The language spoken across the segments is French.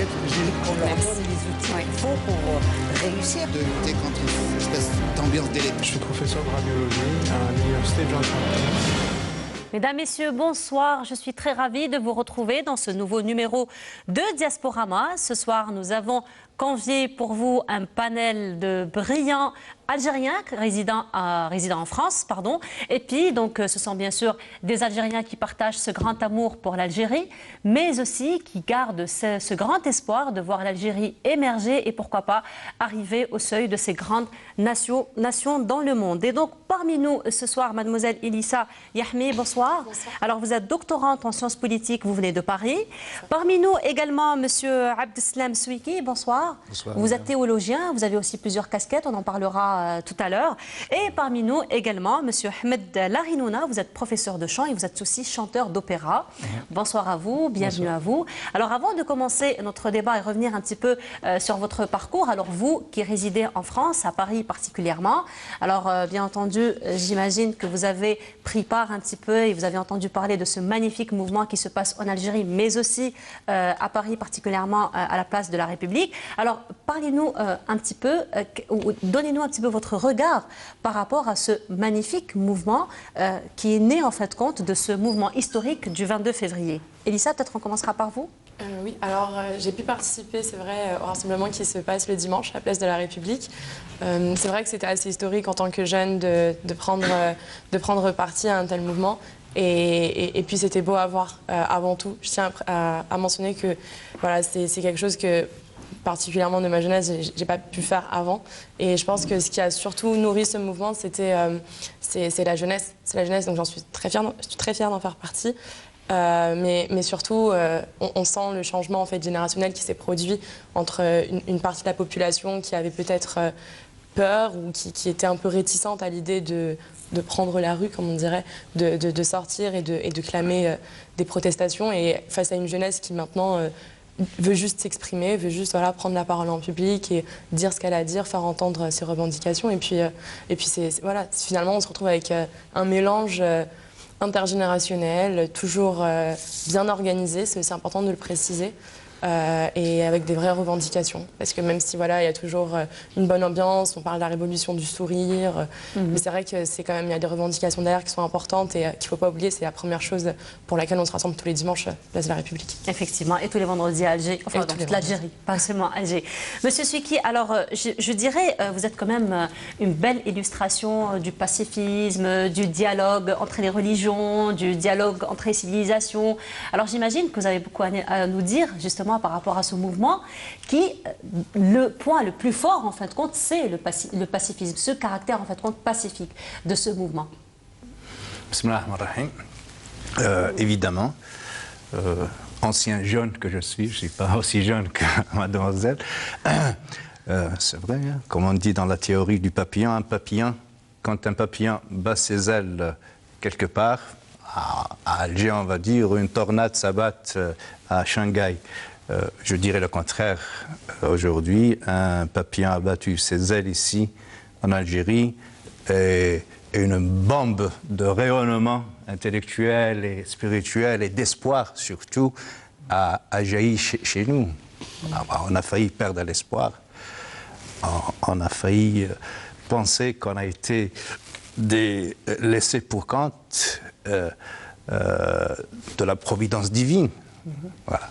lettres, qu'on leur donne les outils qu'il faut pour réussir. De lutter contre une espèce d'ambiance délétère. Je suis professeur de radiologie à l'université de Johns Hopkins. Mesdames, Messieurs, bonsoir. Je suis très ravie de vous retrouver dans ce nouveau numéro de Diasporama. Ce soir, nous avons convié pour vous un panel de brillants Algériens résidant en France, Et puis, donc, ce sont bien sûr des Algériens qui partagent ce grand amour pour l'Algérie, mais aussi qui gardent ce grand espoir de voir l'Algérie émerger et pourquoi pas arriver au seuil de ces grandes nations dans le monde. Et donc, parmi nous ce soir, mademoiselle Elissa Yahmi, bonsoir. Bonsoir. Alors, vous êtes doctorante en sciences politiques, vous venez de Paris. Bonsoir. Parmi nous également, monsieur Abdeslam Souiki, bonsoir. Bonsoir. Vous êtes théologien, vous avez aussi plusieurs casquettes, on en parlera tout à l'heure. Et parmi nous également, monsieur Ahmed Larinouna, vous êtes professeur de chant et vous êtes aussi chanteur d'opéra. Bonsoir à vous, bienvenue à vous. Alors avant de commencer notre débat et revenir un petit peu sur votre parcours, alors vous qui résidez en France, à Paris particulièrement, alors bien entendu, j'imagine que vous avez pris part un petit peu et vous avez entendu parler de ce magnifique mouvement qui se passe en Algérie, mais aussi à Paris particulièrement à la place de la République. Alors parlez-nous un petit peu, donnez-nous un petit peu votre regard par rapport à ce magnifique mouvement qui est né en fait compte de ce mouvement historique du 22 février. Elissa, peut-être on commencera par vous. Oui, alors j'ai pu participer, c'est vrai, au rassemblement qui se passe le dimanche à la place de la République. C'est vrai que c'était assez historique en tant que jeune de prendre parti à un tel mouvement. Et puis c'était beau à voir avant tout. Je tiens à mentionner que voilà, c'est quelque chose que particulièrement de ma jeunesse, j'ai pas pu faire avant. Et je pense que ce qui a surtout nourri ce mouvement, c'est la jeunesse. C'est la jeunesse, donc j'en suis très fière d'en faire partie. Mais surtout, on sent le changement en fait, générationnel qui s'est produit entre une partie de la population qui avait peut-être peur ou qui était un peu réticente à l'idée de prendre la rue, comme on dirait, de sortir et de clamer des protestations. Et face à une jeunesse qui maintenant veut juste s'exprimer, veut juste voilà, prendre la parole en public et dire ce qu'elle a à dire, faire entendre ses revendications. Et puis voilà, finalement, on se retrouve avec un mélange intergénérationnel, toujours bien organisé, c'est aussi important de le préciser, et avec des vraies revendications. Parce que même si voilà, il y a toujours une bonne ambiance, on parle de la révolution du sourire, mais c'est vrai que c'est quand même, il y a des revendications derrière qui sont importantes et qu'il ne faut pas oublier, c'est la première chose pour laquelle on se rassemble tous les dimanches place de la République. Effectivement, et tous les vendredis à Alger, enfin dans toute l'Algérie, pas seulement Alger. Monsieur Souiki, alors je dirais, vous êtes quand même une belle illustration du pacifisme, du dialogue entre les religions, du dialogue entre les civilisations. Alors j'imagine que vous avez beaucoup à nous dire justement par rapport à ce mouvement qui, le point le plus fort en fin de compte, c'est le pacifisme, ce caractère en fin de compte pacifique de ce mouvement. Bismillahirrahmanirrahim. Évidemment, ancien jeune que je suis ne suis pas aussi jeune que mademoiselle. C'est vrai, hein, comme on dit dans la théorie du papillon, quand un papillon bat ses ailes quelque part, à Alger on va dire, une tornade s'abat à Shanghai. Je dirais le contraire. Aujourd'hui, un papillon a battu ses ailes ici, en Algérie, et une bombe de rayonnement intellectuel et spirituel et d'espoir, surtout, a jailli chez nous. Alors, on a failli perdre l'espoir. On a failli penser qu'on a été laissés pour compte de la providence divine. Voilà.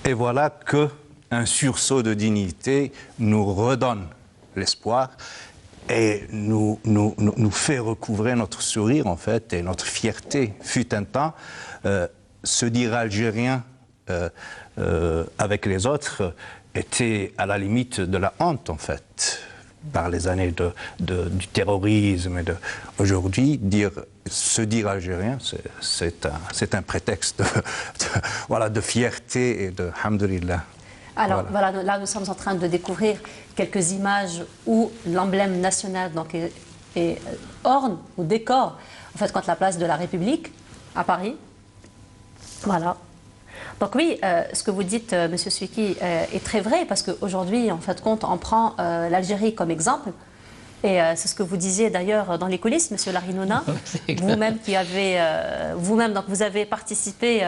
Et voilà qu'un sursaut de dignité nous redonne l'espoir et nous fait recouvrer notre sourire, en fait, et notre fierté. Fut un temps, se dire algérien avec les autres était à la limite de la honte, en fait, par les années du terrorisme. Aujourd'hui, se dire algérien, c'est un prétexte voilà, de fierté et de hamdoulilah. Alors voilà, là nous sommes en train de découvrir quelques images où l'emblème national donc, est orne ou décore en fait contre la place de la République à Paris. Voilà. Donc oui, ce que vous dites, Monsieur Souiki, est très vrai parce qu'aujourd'hui, en fait, compte, on prend l'Algérie comme exemple. Et c'est ce que vous disiez d'ailleurs dans les coulisses, Monsieur Larinouna, vous-même qui avez, donc vous avez participé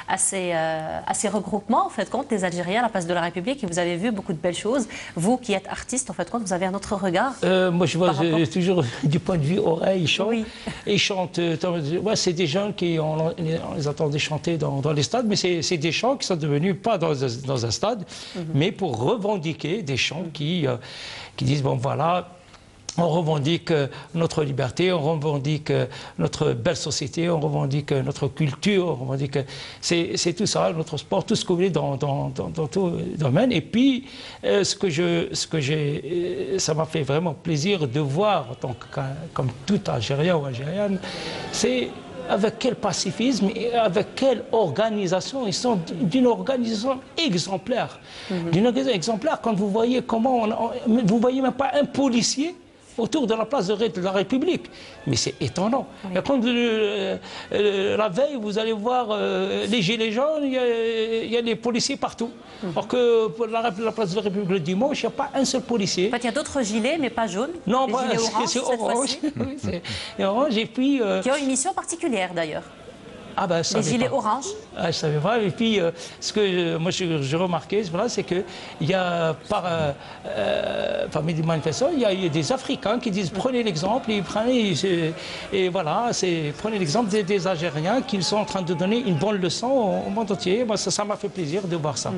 à ces regroupements, en fait, compte des Algériens à la place de la République, et vous avez vu beaucoup de belles choses. Vous qui êtes artiste, en fait, compte, vous avez un autre regard. Moi, je vois toujours du point de vue oreille, chant. Oui. Et ils chantent. Ouais, c'est des gens qui on les entendait chanter dans les stades, mais c'est des chants qui sont devenus pas dans un stade, mais pour revendiquer des chants qui disent bon voilà. On revendique notre liberté, on revendique notre belle société, on revendique notre culture, on revendique... C'est tout ça, notre sport, tout ce que vous voulez dans tout domaine. Et puis, ça m'a fait vraiment plaisir de voir, comme tout Algérien ou Algérienne, c'est avec quel pacifisme et avec quelle organisation. Ils sont d'une organisation exemplaire. D'une organisation exemplaire, quand vous voyez comment... vous voyez même pas un policier autour de la place de la République. Mais c'est étonnant. Oui. Et quand la veille, vous allez voir les gilets jaunes, il y a des policiers partout. Alors que pour la place de la République le dimanche, il n'y a pas un seul policier. En fait, il y a d'autres gilets, mais pas jaunes. Non, c'est orange. Oui, c'est orange. Et puis, qui ont une mission particulière d'ailleurs. Ah ben, les gilets orange. Ah, je ne savais pas. Et puis, ce que moi je remarquais, c'est qu'il y a parmi les manifestants, il y a des Africains qui disent prenez l'exemple, et voilà, prenez l'exemple des Algériens qui sont en train de donner une bonne leçon au monde entier. Moi, ça m'a fait plaisir de voir ça.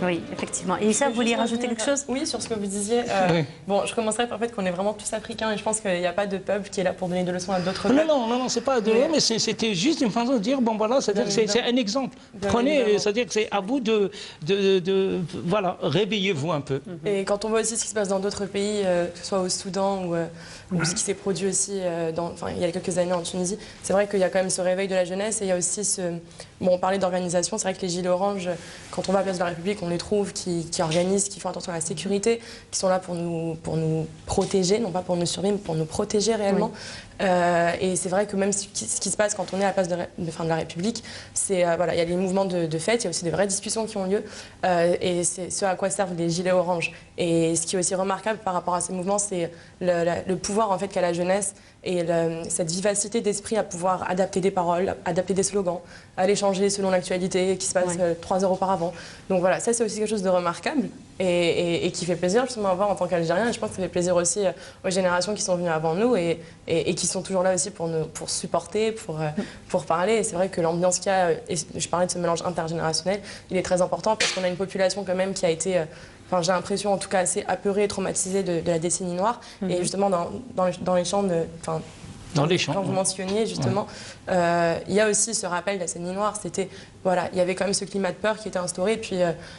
Oui, effectivement. Et ça, vous vouliez rajouter quelque chose? Oui, sur ce que vous disiez. Oui. Bon, je commencerai par le fait qu'on est vraiment tous africains et je pense qu'il n'y a pas de peuple qui est là pour donner des leçons à d'autres peuples. Non, c'est pas de mais c'était juste une façon de dire, bon voilà, c'est un exemple. Prenez, c'est-à-dire que c'est à vous de voilà, réveillez-vous un peu. Et quand on voit aussi ce qui se passe dans d'autres pays, que ce soit au Soudan ou ce qui s'est produit aussi il y a quelques années en Tunisie, c'est vrai qu'il y a quand même ce réveil de la jeunesse et il y a aussi Bon, on parlait d'organisation, c'est vrai que les Gilets oranges, quand on va à la place de la République, on les trouve qui organisent, qui font attention à la sécurité, qui sont là pour nous protéger, non pas pour nous surveiller, mais pour nous protéger réellement. Oui. Et c'est vrai que même ce qui se passe quand on est à la place de la République, c'est voilà, il y a des mouvements de fête, il y a aussi des vraies discussions qui ont lieu, et c'est ce à quoi servent les Gilets oranges. Et ce qui est aussi remarquable par rapport à ces mouvements, c'est le pouvoir en fait qu'a la jeunesse et cette vivacité d'esprit à pouvoir adapter des paroles, adapter des slogans, à les changer selon l'actualité qui se passe 3 heures auparavant. Donc voilà, ça c'est aussi quelque chose de remarquable et qui fait plaisir justement à voir en tant qu'Algérien. Et je pense que ça fait plaisir aussi aux générations qui sont venues avant nous et qui sont toujours là aussi pour supporter, pour parler. Et c'est vrai que l'ambiance qu'il y a, et je parlais de ce mélange intergénérationnel, il est très important parce qu'on a une population quand même qui a été... Enfin, j'ai l'impression, en tout cas, assez apeurée et traumatisée de la décennie noire. Et justement, dans les champs, quand vous mentionniez, justement, il y a aussi ce rappel de la décennie noire. C'était, voilà, il y avait quand même ce climat de peur qui était instauré. Et puis,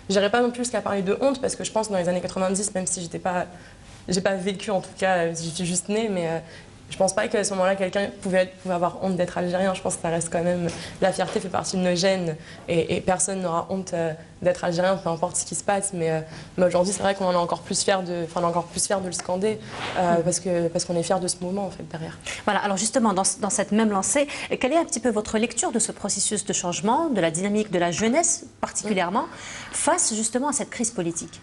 je n'irais pas non plus jusqu'à parler de honte, parce que je pense que dans les années 90, même si j'ai pas vécu, en tout cas, je suis juste née, mais... je ne pense pas qu'à ce moment-là, quelqu'un pouvait avoir honte d'être algérien. Je pense que ça reste quand même... La fierté fait partie de nos gènes et personne n'aura honte d'être algérien, peu importe ce qui se passe. Mais aujourd'hui, c'est vrai qu'on est encore plus fiers de le scander parce qu'on est fiers de ce mouvement, en fait, derrière. Voilà, alors justement, dans cette même lancée, quelle est un petit peu votre lecture de ce processus de changement, de la dynamique de la jeunesse particulièrement, face justement à cette crise politique?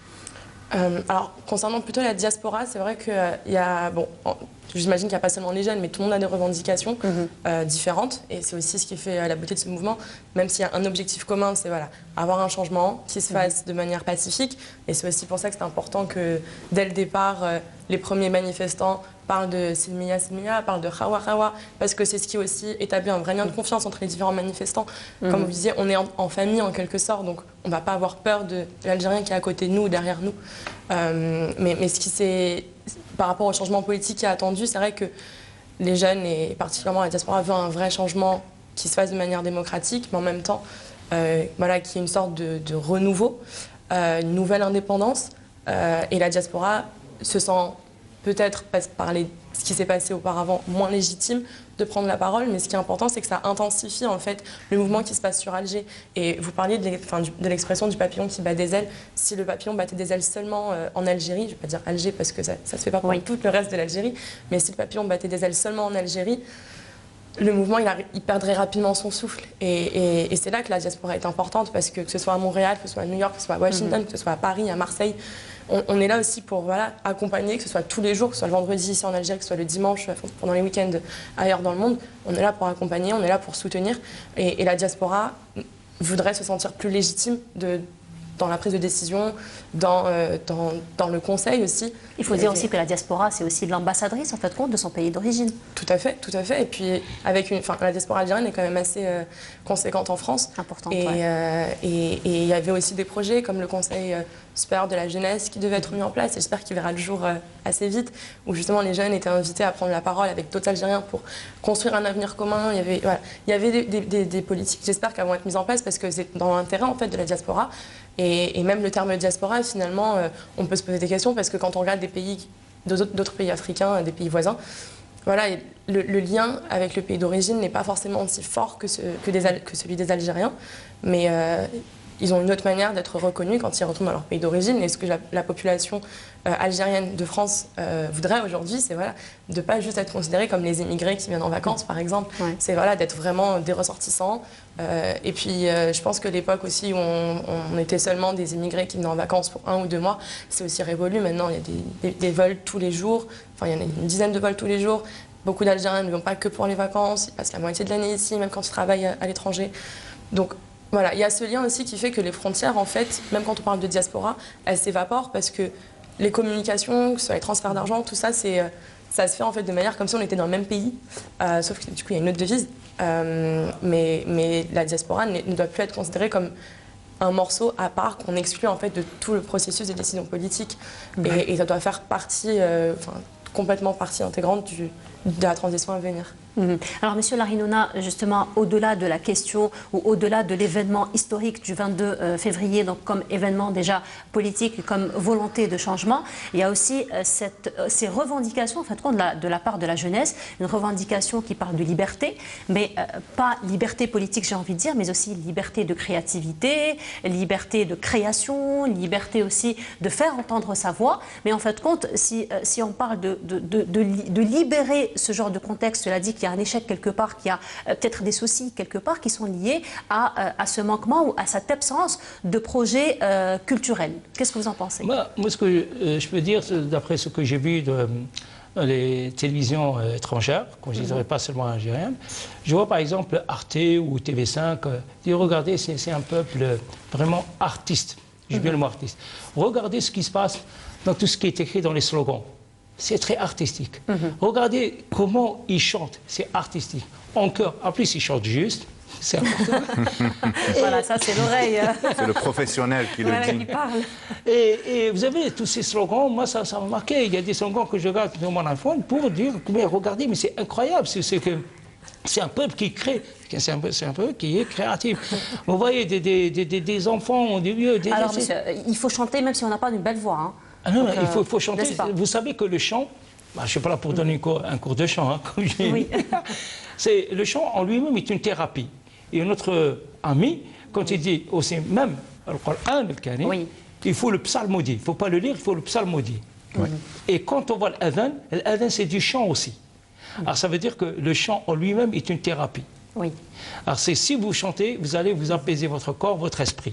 Alors, concernant plutôt la diaspora, c'est vrai qu'il y a... Bon, j'imagine qu'il n'y a pas seulement les jeunes, mais tout le monde a des revendications différentes. Et c'est aussi ce qui fait la beauté de ce mouvement, même s'il y a un objectif commun, c'est voilà, avoir un changement qui se fasse de manière pacifique. Et c'est aussi pour ça que c'est important que, dès le départ, les premiers manifestants parlent de Silmiya Silmiya, parlent de Khawa Khawa, parce que c'est ce qui aussi établit un vrai lien de confiance entre les différents manifestants. Comme vous disiez, on est en famille en quelque sorte, donc on ne va pas avoir peur de l'Algérien qui est à côté de nous ou derrière nous. Mais ce qui s'est... Par rapport au changement politique qui est attendu, c'est vrai que les jeunes, et particulièrement la diaspora, veulent un vrai changement qui se fasse de manière démocratique, mais en même temps, voilà, qui est une sorte de renouveau, une nouvelle indépendance. Et la diaspora se sent peut-être, par ce qui s'est passé auparavant, moins légitime de prendre la parole, mais ce qui est important, c'est que ça intensifie en fait le mouvement qui se passe sur Alger. Et vous parliez de l'expression du papillon qui bat des ailes. Si le papillon battait des ailes seulement en Algérie, je ne vais pas dire Alger parce que ça ne se fait pas pour tout le reste de l'Algérie, mais si le papillon battait des ailes seulement en Algérie, le mouvement, il perdrait rapidement son souffle. Et c'est là que la diaspora est importante, parce que ce soit à Montréal, que ce soit à New York, que ce soit à Washington, que ce soit à Paris, à Marseille, on est là aussi pour voilà, accompagner, que ce soit tous les jours, que ce soit le vendredi ici en Algérie, que ce soit le dimanche, pendant les week-ends ailleurs dans le monde. On est là pour accompagner, on est là pour soutenir. Et la diaspora voudrait se sentir plus légitime dans la prise de décision, dans le conseil aussi. Il faut dire aussi que la diaspora, c'est aussi l'ambassadrice, en fait, compte de son pays d'origine. Tout à fait, tout à fait. Et puis, la diaspora algérienne est quand même assez conséquente en France. Importante, et ouais. Il y avait aussi des projets comme le Conseil supérieur de la jeunesse qui devait être mis en place, et j'espère qu'il verra le jour assez vite, où justement les jeunes étaient invités à prendre la parole avec d'autres Algériens pour construire un avenir commun. Il y avait des politiques, j'espère, qu'elles vont être mises en place, parce que c'est dans l'intérêt en fait de la diaspora. Et même le terme diaspora, finalement, on peut se poser des questions, parce que quand on regarde des pays, d'autres pays africains, des pays voisins, voilà, le lien avec le pays d'origine n'est pas forcément aussi fort que celui des Algériens, mais ils ont une autre manière d'être reconnus quand ils retournent dans leur pays d'origine. Et ce que la population algérienne de France voudrait aujourd'hui, c'est voilà, de ne pas juste être considérés comme les immigrés qui viennent en vacances, par exemple. Ouais. C'est voilà, d'être vraiment des ressortissants. Et puis, je pense que l'époque aussi où on était seulement des immigrés qui venaient en vacances pour 1 ou 2 mois, c'est aussi révolu. Maintenant, il y a des vols tous les jours. Enfin, il y en a une dizaine de vols tous les jours. Beaucoup d'Algériens ne vont pas que pour les vacances. Ils passent la moitié de l'année ici, même quand ils travaillent à l'étranger. Donc, voilà, il y a ce lien aussi qui fait que les frontières, en fait, même quand on parle de diaspora, elles s'évaporent, parce que les communications, que ce soit les transferts d'argent, tout ça, ça se fait en fait de manière comme si on était dans le même pays, sauf que du coup il y a une autre devise. Mais la diaspora ne doit plus être considérée comme un morceau à part qu'on exclut en fait de tout le processus des décisions politiques. Et ça doit faire partie, complètement partie intégrante de la transition à venir. Alors, Monsieur Larinouna, justement, au-delà de la question ou au-delà de l'événement historique du 22 février, donc comme événement déjà politique, comme volonté de changement, il y a aussi ces revendications, en fait, de la part de la jeunesse, une revendication qui parle de liberté, mais pas liberté politique, j'ai envie de dire, mais aussi liberté de créativité, liberté de création, liberté aussi de faire entendre sa voix. Mais en fait, compte, si on parle de libérer ce genre de contexte, cela dit qu'il y a un échec quelque part, qu'il y a peut-être des soucis quelque part qui sont liés à ce manquement ou à cette absence de projet culturel. Qu'est-ce que vous en pensez? Moi, ce que je peux dire, d'après ce que j'ai vu dans les télévisions étrangères, quand je ne dirais pas seulement algériennes, je vois par exemple Arte ou TV5, regardez, c'est un peuple vraiment artiste. Je dis le mot artiste. Regardez ce qui se passe dans tout ce qui est écrit dans les slogans. C'est très artistique. Regardez comment ils chantent, c'est artistique. En chœur, en plus ils chantent juste, c'est important. Voilà, ça c'est l'oreille. C'est le professionnel qui le dit. Qui parle. Et vous avez tous ces slogans, moi ça m'a marqué. Il y a des slogans que je regarde sur mon iPhone pour dire, mais regardez, mais c'est incroyable, c'est un peuple qui crée, c'est un peuple qui est créatif. Vous voyez des enfants, des vieux... Alors monsieur, il faut chanter même si on n'a pas une belle voix, hein. Ah non, il faut chanter. Vous savez que le chant, je ne suis pas là pour donner un cours de chant, hein, comme j'ai dit. Le chant en lui-même est une thérapie. Et notre ami, quand il dit aussi même le Coran, le Karim, il faut le psalmodie. Il ne faut pas le lire, il faut le psalmodie. Et quand on voit l'adhan c'est du chant aussi. Alors ça veut dire que le chant en lui-même est une thérapie. Alors si vous chantez, vous allez vous apaiser votre corps, votre esprit.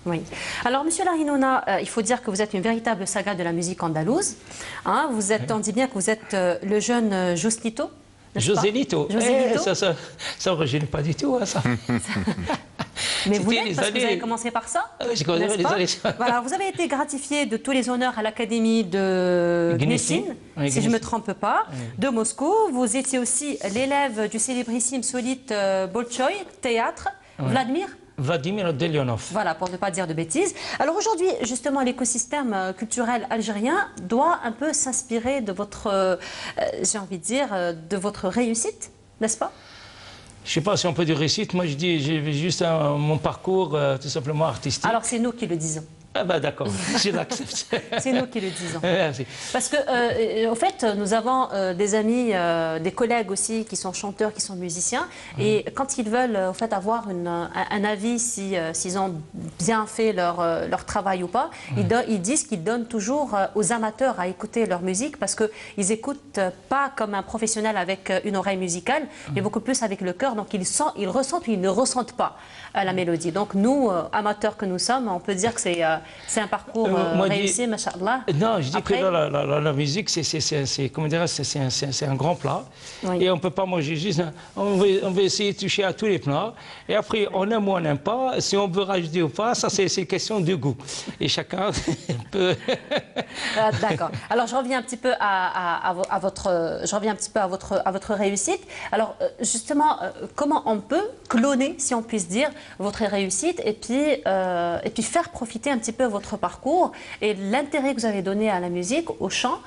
Oui. Alors, Monsieur Larinouna, il faut dire que vous êtes une véritable saga de la musique andalouse. Hein, on dit bien que vous êtes le jeune Joselito. Joselito. Ça ne origine pas du tout, hein, ça. Mais vous l'êtes parce que vous avez commencé par ça. Je connais les années. Voilà, vous avez été gratifié de tous les honneurs à l'Académie de Gnessine, si je ne me trompe pas, de Moscou. Vous étiez aussi l'élève du célébrissime Solite Bolchoï, théâtre, Vladimir Delionov. Voilà, pour ne pas dire de bêtises. Alors aujourd'hui, justement, l'écosystème culturel algérien doit un peu s'inspirer de votre, j'ai envie de dire, de votre réussite, n'est-ce pas? Je ne sais pas si on peut dire réussite. Moi, je dis, j'ai juste mon parcours tout simplement artistique. Alors c'est nous qui le disons. Ah ben d'accord, je l'accepte. C'est nous qui le disons. Merci. Parce que, au fait, nous avons des amis, des collègues aussi qui sont chanteurs, qui sont musiciens. Et quand ils veulent, au fait, avoir un avis s'ils ont bien fait leur travail ou pas, ils disent qu'ils donnent toujours aux amateurs à écouter leur musique parce qu'ils n'écoutent pas comme un professionnel avec une oreille musicale, mais beaucoup plus avec le cœur. Donc, ils ressentent ou ils ne ressentent pas la mélodie. Donc, nous, amateurs que nous sommes, on peut dire que c'est un parcours réussi, machallah. Non, je dis Après, que la musique, c'est un grand plat. Oui. Et on ne peut pas manger juste... On va essayer de toucher à tous les plats. Et après, on aime ou on n'aime pas. Si on veut rajouter ou pas, ça, c'est question de goût. Et chacun peut... D'accord. Alors, je reviens un petit peu à votre réussite. Alors, justement, comment on peut cloner, si on puisse dire, votre réussite et puis faire profiter un petit peu votre parcours et l'intérêt que vous avez donné à la musique, au chant,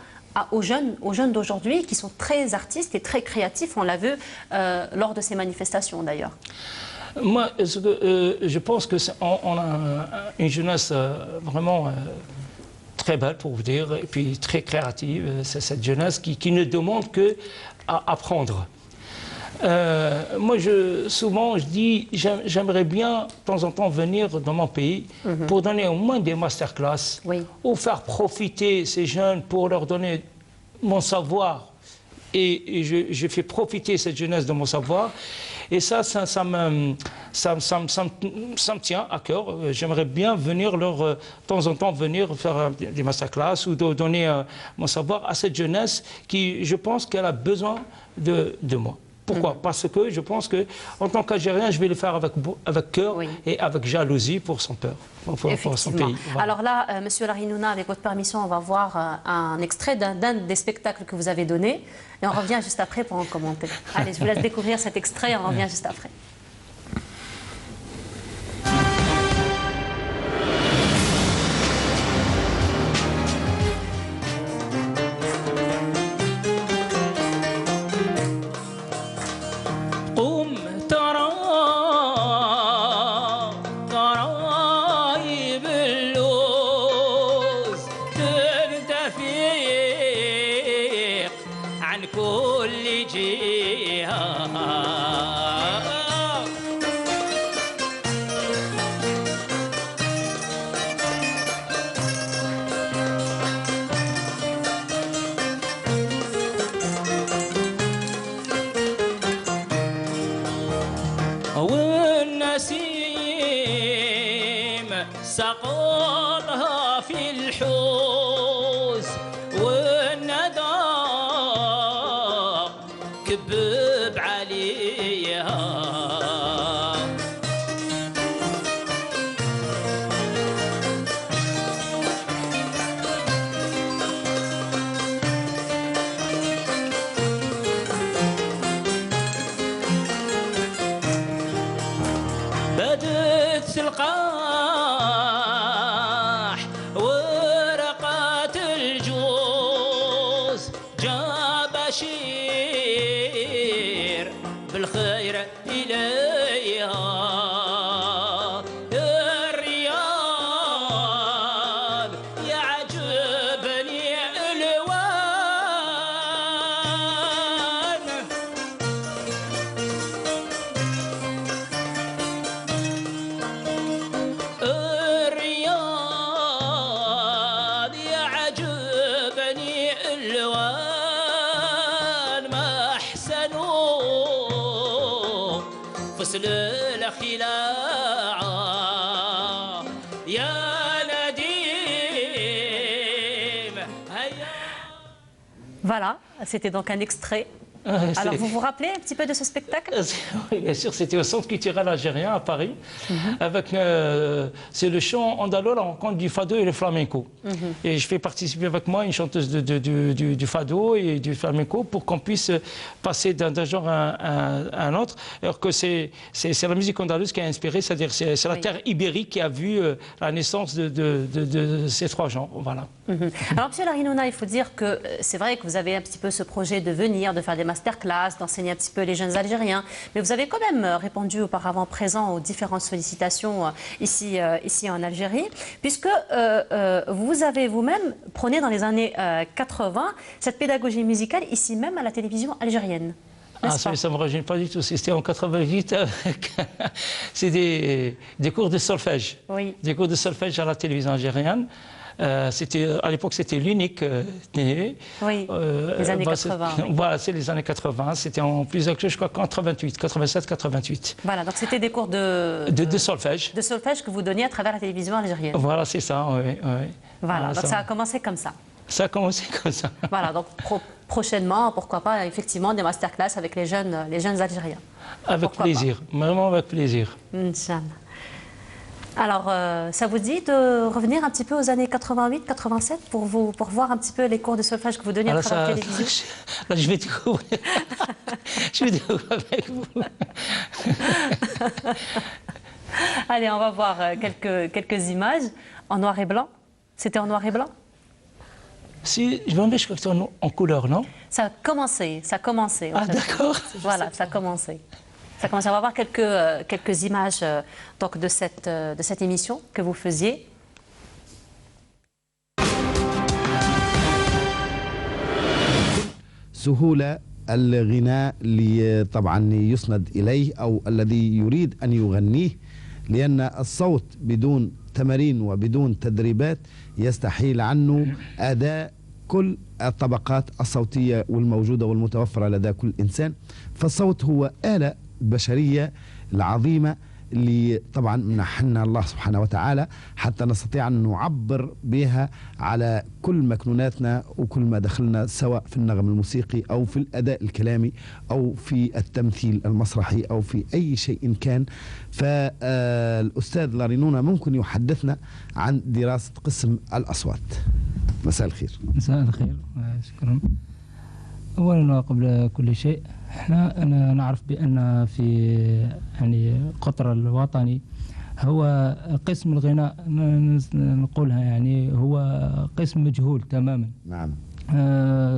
aux jeunes d'aujourd'hui qui sont très artistes et très créatifs. On l'a vu lors de ces manifestations, d'ailleurs. Moi, je pense qu'on a une jeunesse vraiment très belle, pour vous dire, et puis très créative. C'est cette jeunesse qui ne demande qu'à apprendre. Moi, souvent, je dis, j'aimerais bien, de temps en temps, venir dans mon pays pour donner au moins des masterclass, ou faire profiter ces jeunes pour leur donner mon savoir. Et je fais profiter cette jeunesse de mon savoir. Et ça me tient à cœur. J'aimerais bien venir de temps en temps, venir faire des masterclass ou donner mon savoir à cette jeunesse qui, je pense qu'elle a besoin de moi. Pourquoi? Parce que je pense qu'en tant qu'Algérien, je vais le faire avec cœur et avec jalousie pour son peur, pour son pays. Voilà. Alors là, Monsieur Larinouna, avec votre permission, on va voir un extrait d'un des spectacles que vous avez donné. Et on revient juste après pour en commenter. Allez, je vous laisse découvrir cet extrait et on revient juste après. سقطها في الحوز والندى كبب عليها بدت تلقاح ورقات الجوز جاب شير بالخير إليها الرياض يعجبني الوان الرياض يعجبني الوان ما احسنوا فصل الخلاعه يا نديم هيا. Voilà, c'était donc un extrait. Alors, vous vous rappelez un petit peu de ce spectacle? Oui, bien sûr, c'était au Centre culturel algérien à Paris. C'est le chant andalou, la rencontre du fado et le flamenco. Et je fais participer avec moi une chanteuse du fado et du flamenco pour qu'on puisse passer d'un genre à un autre. Alors que c'est la musique andalouse qui a inspiré, c'est-à-dire c'est la terre ibérique qui a vu la naissance de ces trois genres. Voilà. Alors, Monsieur Larinouna, il faut dire que c'est vrai que vous avez un petit peu ce projet de venir, de faire des masterclass masterclass, d'enseigner un petit peu les jeunes Algériens. Mais vous avez quand même répondu auparavant présent aux différentes sollicitations ici en Algérie, puisque vous avez vous-même prôné dans les années 80 cette pédagogie musicale ici même à la télévision algérienne. Ah, ça ne me rajeunit pas du tout. C'était en 88. C'est des cours de solfège. Oui. Des cours de solfège à la télévision algérienne. À l'époque, c'était l'unique télé. Oui, les années 80. Oui. Voilà, c'est les années 80. C'était en plusieurs clubs, je crois, 88, 87, 88. Voilà, donc c'était des cours de solfège. De solfège que vous donniez à travers la télévision algérienne. Voilà, c'est ça, oui. Voilà, donc ça a commencé comme ça. Ça a commencé comme ça. Voilà, donc prochainement, pourquoi pas, effectivement, des masterclass avec les jeunes Algériens. Avec plaisir, vraiment avec plaisir. Inch'Allah. Alors, ça vous dit de revenir un petit peu aux années 88-87 pour voir un petit peu les cours de solfège que vous donniez à travers la télévision? Là, je vais découvrir. Je vais découvrir avec vous. Allez, on va voir quelques images en noir et blanc. C'était en noir et blanc? Si, je crois que c'était en couleur, non? Ça a commencé. Ah, d'accord. Voilà, ça a commencé. On va voir quelques images donc de cette émission que vous faisiez. سهولة الغناء اللي طبعا يسند إليه أو الذي يريد أن يغنيه، لأن الصوت بدون تمارين وبدون تدريبات يستحيل عنه أداء كل الطبقات الصوتية والموجودة والمتوفرة لدى كل إنسان. فالصوت هو آلة بشرية العظيمة اللي طبعا منحنا الله سبحانه وتعالى حتى نستطيع أن نعبر بها على كل مكنوناتنا وكل ما دخلنا، سواء في النغم الموسيقي أو في الأداء الكلامي أو في التمثيل المسرحي أو في أي شيء كان. فالأستاذ لارينونا ممكن يحدثنا عن دراسة قسم الأصوات. مساء الخير. مساء الخير، شكرا. أولا وقبل كل شيء أنا نعرف بأن في قطر الوطني هو قسم الغناء نقولها هو قسم مجهول تماما. نعم.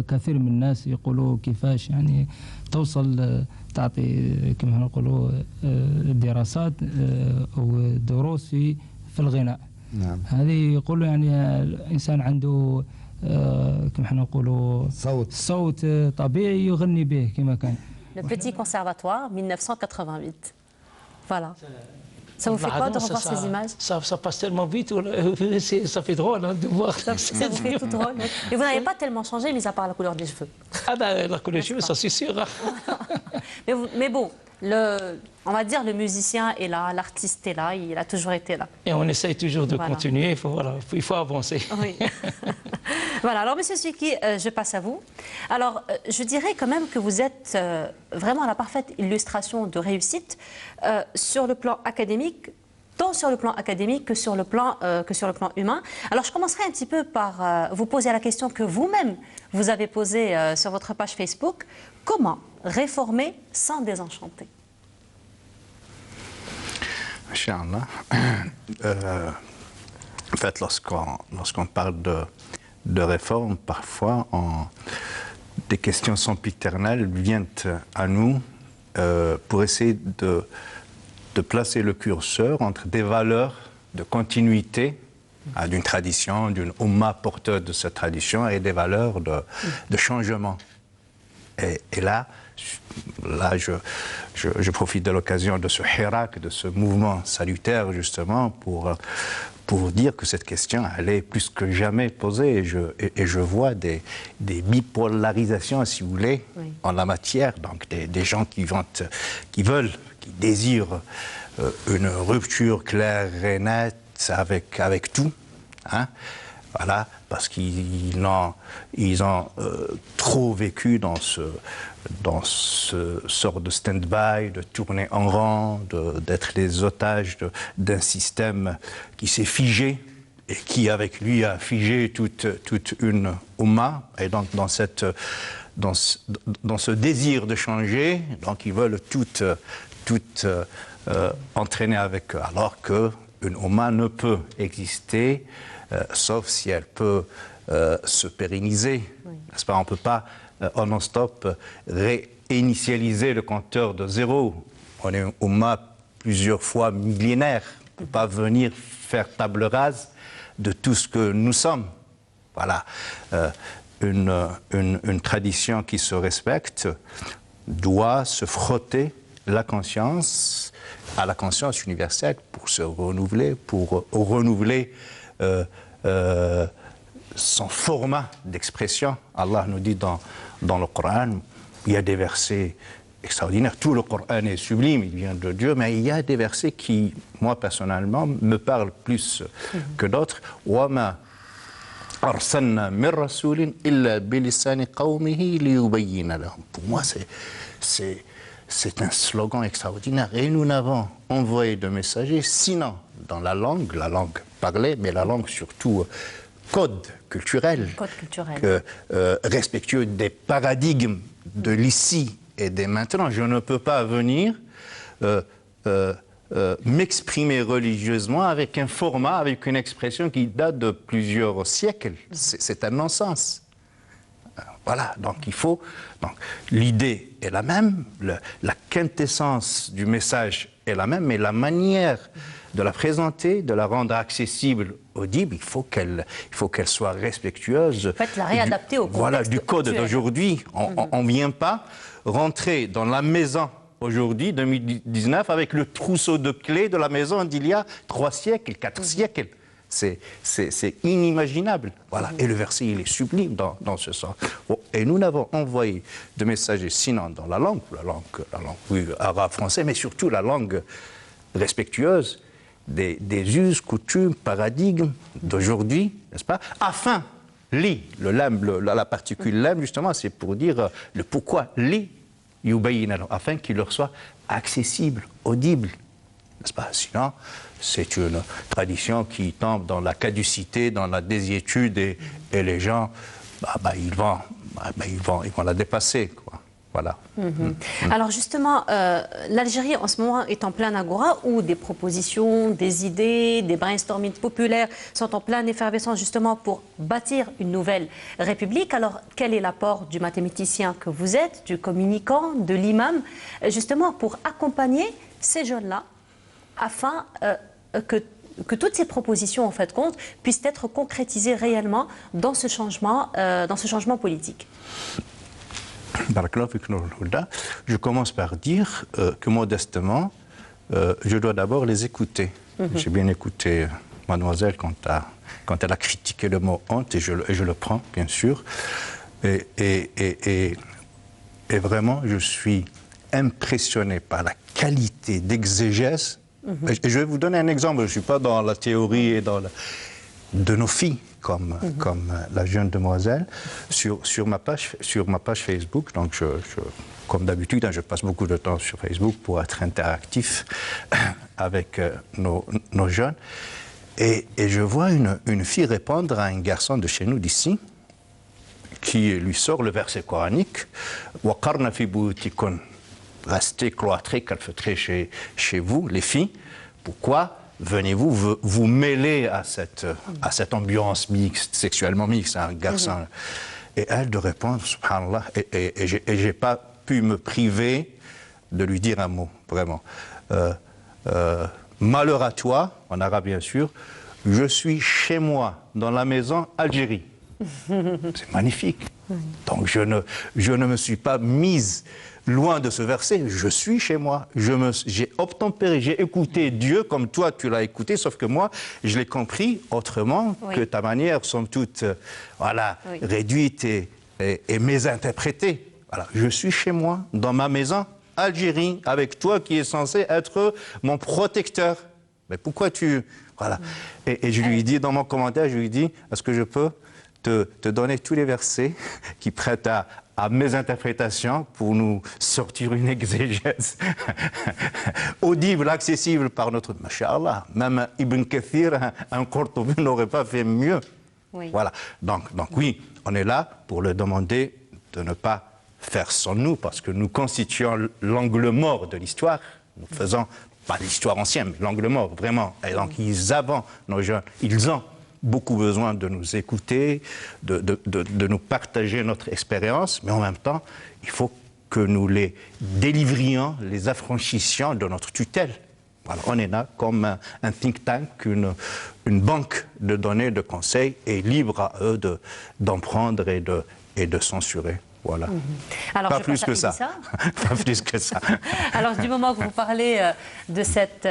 كثير من الناس يقولوا كيفاش توصل تعطي كما نقولوا دراسات أو دروس في الغناء. نعم. هذه يقولوا الإنسان عنده كما نقولوا صوت طبيعي يغني به كما كان. Le Petit Conservatoire, 1988. Voilà. Ça vous fait quoi de revoir ces images? Ça passe tellement vite, ça fait drôle de voir. Ça vous fait tout drôle. Et vous n'avez pas tellement changé, mis à part la couleur des cheveux. Ah ben, la couleur des cheveux, ça c'est sûr. Mais bon, on va dire le musicien est là, l'artiste est là, il a toujours été là. Et on essaye toujours de continuer, il faut avancer. Oui. Voilà, alors Monsieur Suiki, je passe à vous. Alors, je dirais quand même que vous êtes vraiment la parfaite illustration de réussite sur le plan académique, tant sur le plan académique que sur le plan humain. Alors, je commencerai un petit peu par vous poser la question que vous-même, vous avez posée sur votre page Facebook. Comment réformer sans désenchanter? Inch'Allah. En fait, lorsqu'on parle de réforme, parfois, des questions sempiternelles viennent à nous pour essayer de placer le curseur entre des valeurs de continuité d'une tradition, d'une Oumma porteuse de cette tradition, et des valeurs de changement. Et là, je profite de l'occasion de ce hirak, de ce mouvement salutaire, justement, pour dire que cette question, elle est plus que jamais posée. Et je vois des bipolarisations, si vous voulez, en la matière. Donc des gens qui désirent une rupture claire et nette avec tout. Hein? Voilà, parce qu'ils ont trop vécu dans ce sort de stand-by, de tourner en rang, d'être les otages d'un système qui s'est figé et qui, avec lui, a figé toute une Oumma. Et donc, dans ce désir de changer, donc ils veulent tout entraîner avec eux, alors qu'une Oumma ne peut exister sauf si elle peut se pérenniser. N'est-ce pas? On ne peut pas en non-stop réinitialiser le compteur de zéro. On est au mât plusieurs fois millénaire. On ne peut pas venir faire table rase de tout ce que nous sommes. Voilà. Une tradition qui se respecte doit se frotter la conscience à la conscience universelle pour se renouveler, pour renouveler son format d'expression. Allah nous dit dans le Coran, il y a des versets extraordinaires. Tout le Coran est sublime, il vient de Dieu, mais il y a des versets qui, moi personnellement, me parlent plus que d'autres. وَمَا أَرْسَلْنَا مِنْ رَسُولٍ إِلَّا بِلِسَانِ قَوْمِهِ لِيُبَيِّنَ لَهُمْ. Pour moi, c'est un slogan extraordinaire. Et nous n'avons envoyé de messagers, sinon dans la langue parlée, mais la langue surtout code culturel, respectueux des paradigmes de l'ici et des maintenant. Je ne peux pas venir m'exprimer religieusement avec un format, avec une expression qui date de plusieurs siècles. C'est un non-sens. Voilà, donc il faut... L'idée est la même, la quintessence du message est la même, mais la manière de la présenter, de la rendre accessible, audible, il faut qu'elle soit respectueuse. En fait, la réadapter au contexte. Voilà, du code d'aujourd'hui. On ne vient pas rentrer dans la maison aujourd'hui, 2019, avec le trousseau de clés de la maison d'il y a 3 siècles, 4 siècles. C'est inimaginable. Voilà. Et le verset, il est sublime dans ce sens. Bon, et nous n'avons envoyé de messagers, sinon dans la langue oui, arabe, français, mais surtout la langue respectueuse des us, coutumes, paradigmes d'aujourd'hui, n'est-ce pas? Afin, la particule lem, justement, c'est pour dire le pourquoi, afin qu'il leur soit accessible, audible, n'est-ce pas? Sinon, c'est une tradition qui tombe dans la caducité, dans la désuétude, et les gens, ils vont la dépasser, quoi. Voilà. Alors justement, l'Algérie en ce moment est en plein agora où des propositions, des idées, des brainstorming populaires sont en pleine effervescence justement pour bâtir une nouvelle république. Alors quel est l'apport du mathématicien que vous êtes, du communicant, de l'imam, justement pour accompagner ces jeunes-là afin que toutes ces propositions en fait compte puissent être concrétisées réellement dans ce changement politique? Je commence par dire que modestement, je dois d'abord les écouter. J'ai bien écouté mademoiselle quand elle a critiqué le mot honte, et je le prends, bien sûr. Et vraiment, je suis impressionné par la qualité d'exégèse. Et je vais vous donner un exemple. Je ne suis pas dans la théorie et de nos filles, comme la jeune demoiselle, sur ma page Facebook. Donc, comme d'habitude, je passe beaucoup de temps sur Facebook pour être interactif avec nos jeunes. Et je vois une fille répondre à un garçon de chez nous, d'ici, qui lui sort le verset coranique « Waqarna fi buyutikun » restez cloîtrés, calfeutrés chez vous, les filles. Pourquoi venez-vous vous mêler à cette ambiance mixte, sexuellement mixte, un garçon? Et elle de répondre, subhanallah, et j'ai pas pu me priver de lui dire un mot, vraiment. Malheur à toi, en arabe bien sûr, je suis chez moi, dans la maison Algérie. C'est magnifique. Donc je ne me suis pas mise loin de ce verset, je suis chez moi, j'ai obtempéré, j'ai écouté Dieu comme toi tu l'as écouté, sauf que moi je l'ai compris autrement que ta manière, somme toute, réduite et mésinterprétée. Voilà, je suis chez moi, dans ma maison, Algérie, avec toi qui es censé être mon protecteur. Mais pourquoi tu... Voilà. Et je lui dis, dans mon commentaire, je lui dis, est-ce que je peux te donner tous les versets qui prêtent à mes interprétations pour nous sortir une exégèse audible, accessible par notre... Masha'Allah, même Ibn Kathir, un Qurtubi n'aurait pas fait mieux. Oui. Voilà. Donc oui, on est là pour leur demander de ne pas faire sans nous, parce que nous constituons l'angle mort de l'histoire. Nous faisons, pas l'histoire ancienne, mais l'angle mort, vraiment. Et donc, nos jeunes, ils ont beaucoup besoin de nous écouter, de nous partager notre expérience, mais en même temps, il faut que nous les délivrions, les affranchissions de notre tutelle. Voilà, on est là comme un think tank, une banque de données, de conseils, et libre à eux d'en prendre et de censurer. Voilà. Alors, pas plus que ça. Pas plus que ça. Alors, du moment que vous parlez de cette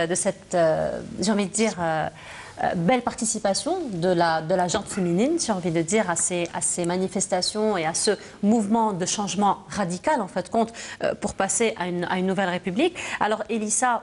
j'ai envie de dire, belle participation de la gente féminine, j'ai envie de dire, à ces manifestations et à ce mouvement de changement radical, en fait, compte, pour passer à une nouvelle république. Alors, Elissa,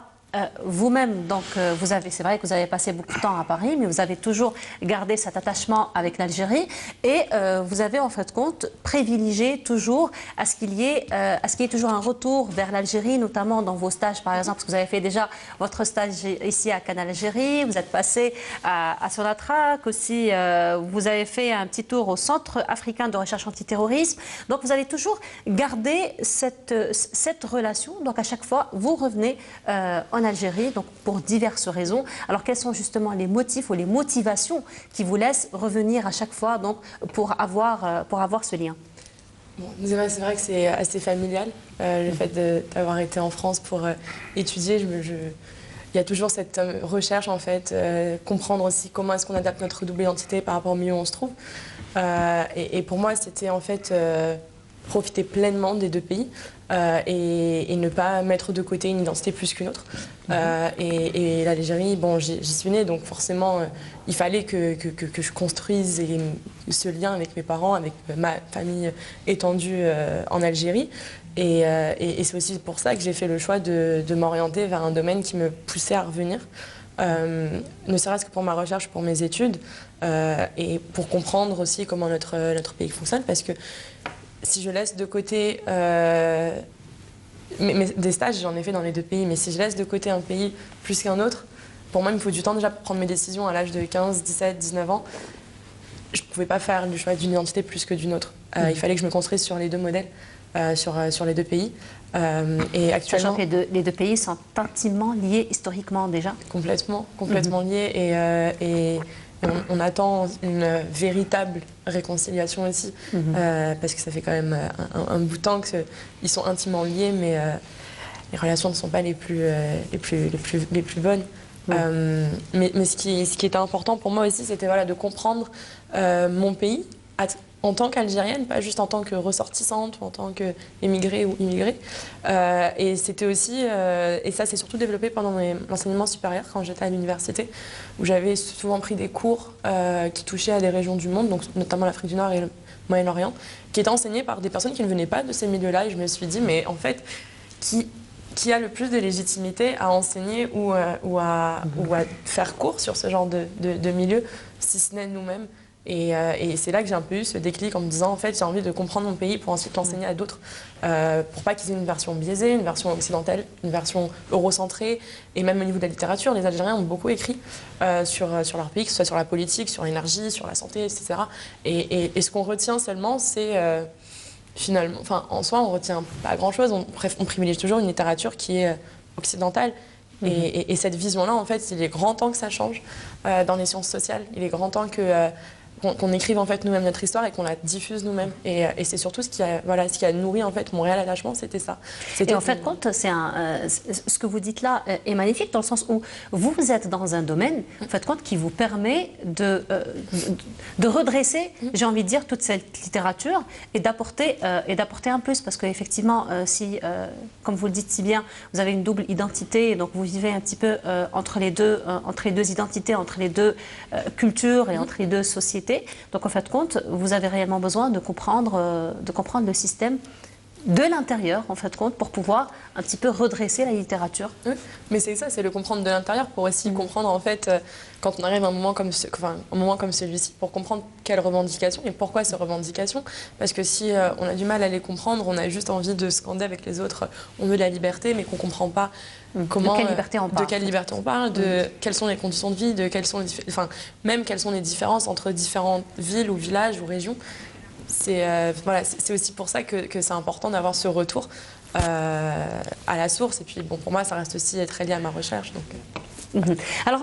vous-même, donc, c'est vrai que vous avez passé beaucoup de temps à Paris, mais vous avez toujours gardé cet attachement avec l'Algérie et vous avez en fait compte privilégié toujours à ce qu'il y ait toujours un retour vers l'Algérie, notamment dans vos stages, par exemple, parce que vous avez fait déjà votre stage ici à Canal Algérie, vous êtes passé à Sonatrach aussi, vous avez fait un petit tour au Centre africain de recherche antiterrorisme. Donc vous avez toujours gardé cette relation. Donc à chaque fois, vous revenez en Algérie, donc pour diverses raisons. Alors quels sont justement les motifs ou les motivations qui vous laissent revenir à chaque fois donc, pour avoir ce lien? Bon, c'est vrai que c'est assez familial, le fait d'avoir été en France pour étudier. Il y a toujours cette recherche, en fait, comprendre aussi comment est-ce qu'on adapte notre double identité par rapport au milieu où on se trouve. Et pour moi, c'était en fait profiter pleinement des deux pays et ne pas mettre de côté une identité plus qu'une autre. Et l'Algérie, bon, j'y suis née, donc forcément, il fallait que je construise ce lien avec mes parents, avec ma famille étendue en Algérie. Et c'est aussi pour ça que j'ai fait le choix de m'orienter vers un domaine qui me poussait à revenir. Ne serait-ce que pour ma recherche, pour mes études, et pour comprendre aussi comment notre pays fonctionne, parce que si je laisse de côté des stages, j'en ai fait dans les deux pays, mais si je laisse de côté un pays plus qu'un autre, pour moi, il me faut du temps déjà pour prendre mes décisions à l'âge de 15, 17, 19 ans. Je ne pouvais pas faire le choix d'une identité plus que d'une autre. Il fallait que je me construise sur les deux modèles, sur les deux pays. Et actuellement, sachant que les deux pays sont intimement liés historiquement déjà. Complètement liés. Et on attend une véritable réconciliation aussi, parce que ça fait quand même un bout de temps qu'ils sont intimement liés, mais les relations ne sont pas les plus bonnes. Mais ce qui était important pour moi aussi, c'était voilà, de comprendre mon pays en tant qu'Algérienne, pas juste en tant que ressortissante ou en tant qu'émigrée ou immigrée. Et c'était aussi, et ça s'est surtout développé pendant l'enseignement supérieur quand j'étais à l'université, où j'avais souvent pris des cours qui touchaient à des régions du monde, donc notamment l'Afrique du Nord et le Moyen-Orient, qui étaient enseignés par des personnes qui ne venaient pas de ces milieux-là. Et je me suis dit, mais en fait, qui a le plus de légitimité à enseigner ou à faire cours sur ce genre de milieu, si ce n'est nous-mêmes? Et c'est là que j'ai un peu eu ce déclic en me disant, en fait, j'ai envie de comprendre mon pays pour ensuite l'enseigner à d'autres, pour pas qu'ils aient une version biaisée, une version occidentale, une version eurocentrée. Et même au niveau de la littérature, les Algériens ont beaucoup écrit sur leur pays, que ce soit sur la politique, sur l'énergie, sur la santé, etc. Et ce qu'on retient seulement, c'est finalement, enfin, en soi, on retient pas grand-chose. On privilégie toujours une littérature qui est occidentale. Et cette vision-là, en fait, il est grand temps que ça change dans les sciences sociales. Il est grand temps qu'on écrive en fait nous-mêmes notre histoire et qu'on la diffuse nous-mêmes. Et c'est surtout ce qui a nourri en fait mon réel attachement, c'était ça. Et en fait, ce que vous dites là est magnifique dans le sens où vous êtes dans un domaine, en fait, qui vous permet de redresser, j'ai envie de dire, toute cette littérature et d'apporter un plus, parce qu'effectivement, si, comme vous le dites si bien, vous avez une double identité, donc vous vivez un petit peu entre les deux identités, entre les deux cultures et entre les deux sociétés. Donc, en fait, vous avez réellement besoin de comprendre le système de l'intérieur, en fait, pour pouvoir un petit peu redresser la littérature. Oui, mais c'est ça, c'est le comprendre de l'intérieur pour aussi comprendre, en fait, quand on arrive à un moment comme celui-ci, pour comprendre quelles revendications et pourquoi ces revendications. Parce que si on a du mal à les comprendre, on a juste envie de scander avec les autres, on veut de la liberté, mais qu'on ne comprend pas comment, de quelle liberté on parle. De quelle liberté on parle, quelles sont les conditions de vie, quelles sont les différences entre différentes villes ou villages ou régions. C'est aussi pour ça que c'est important d'avoir ce retour à la source. Et puis, bon, pour moi, ça reste aussi très lié à ma recherche. Donc. Alors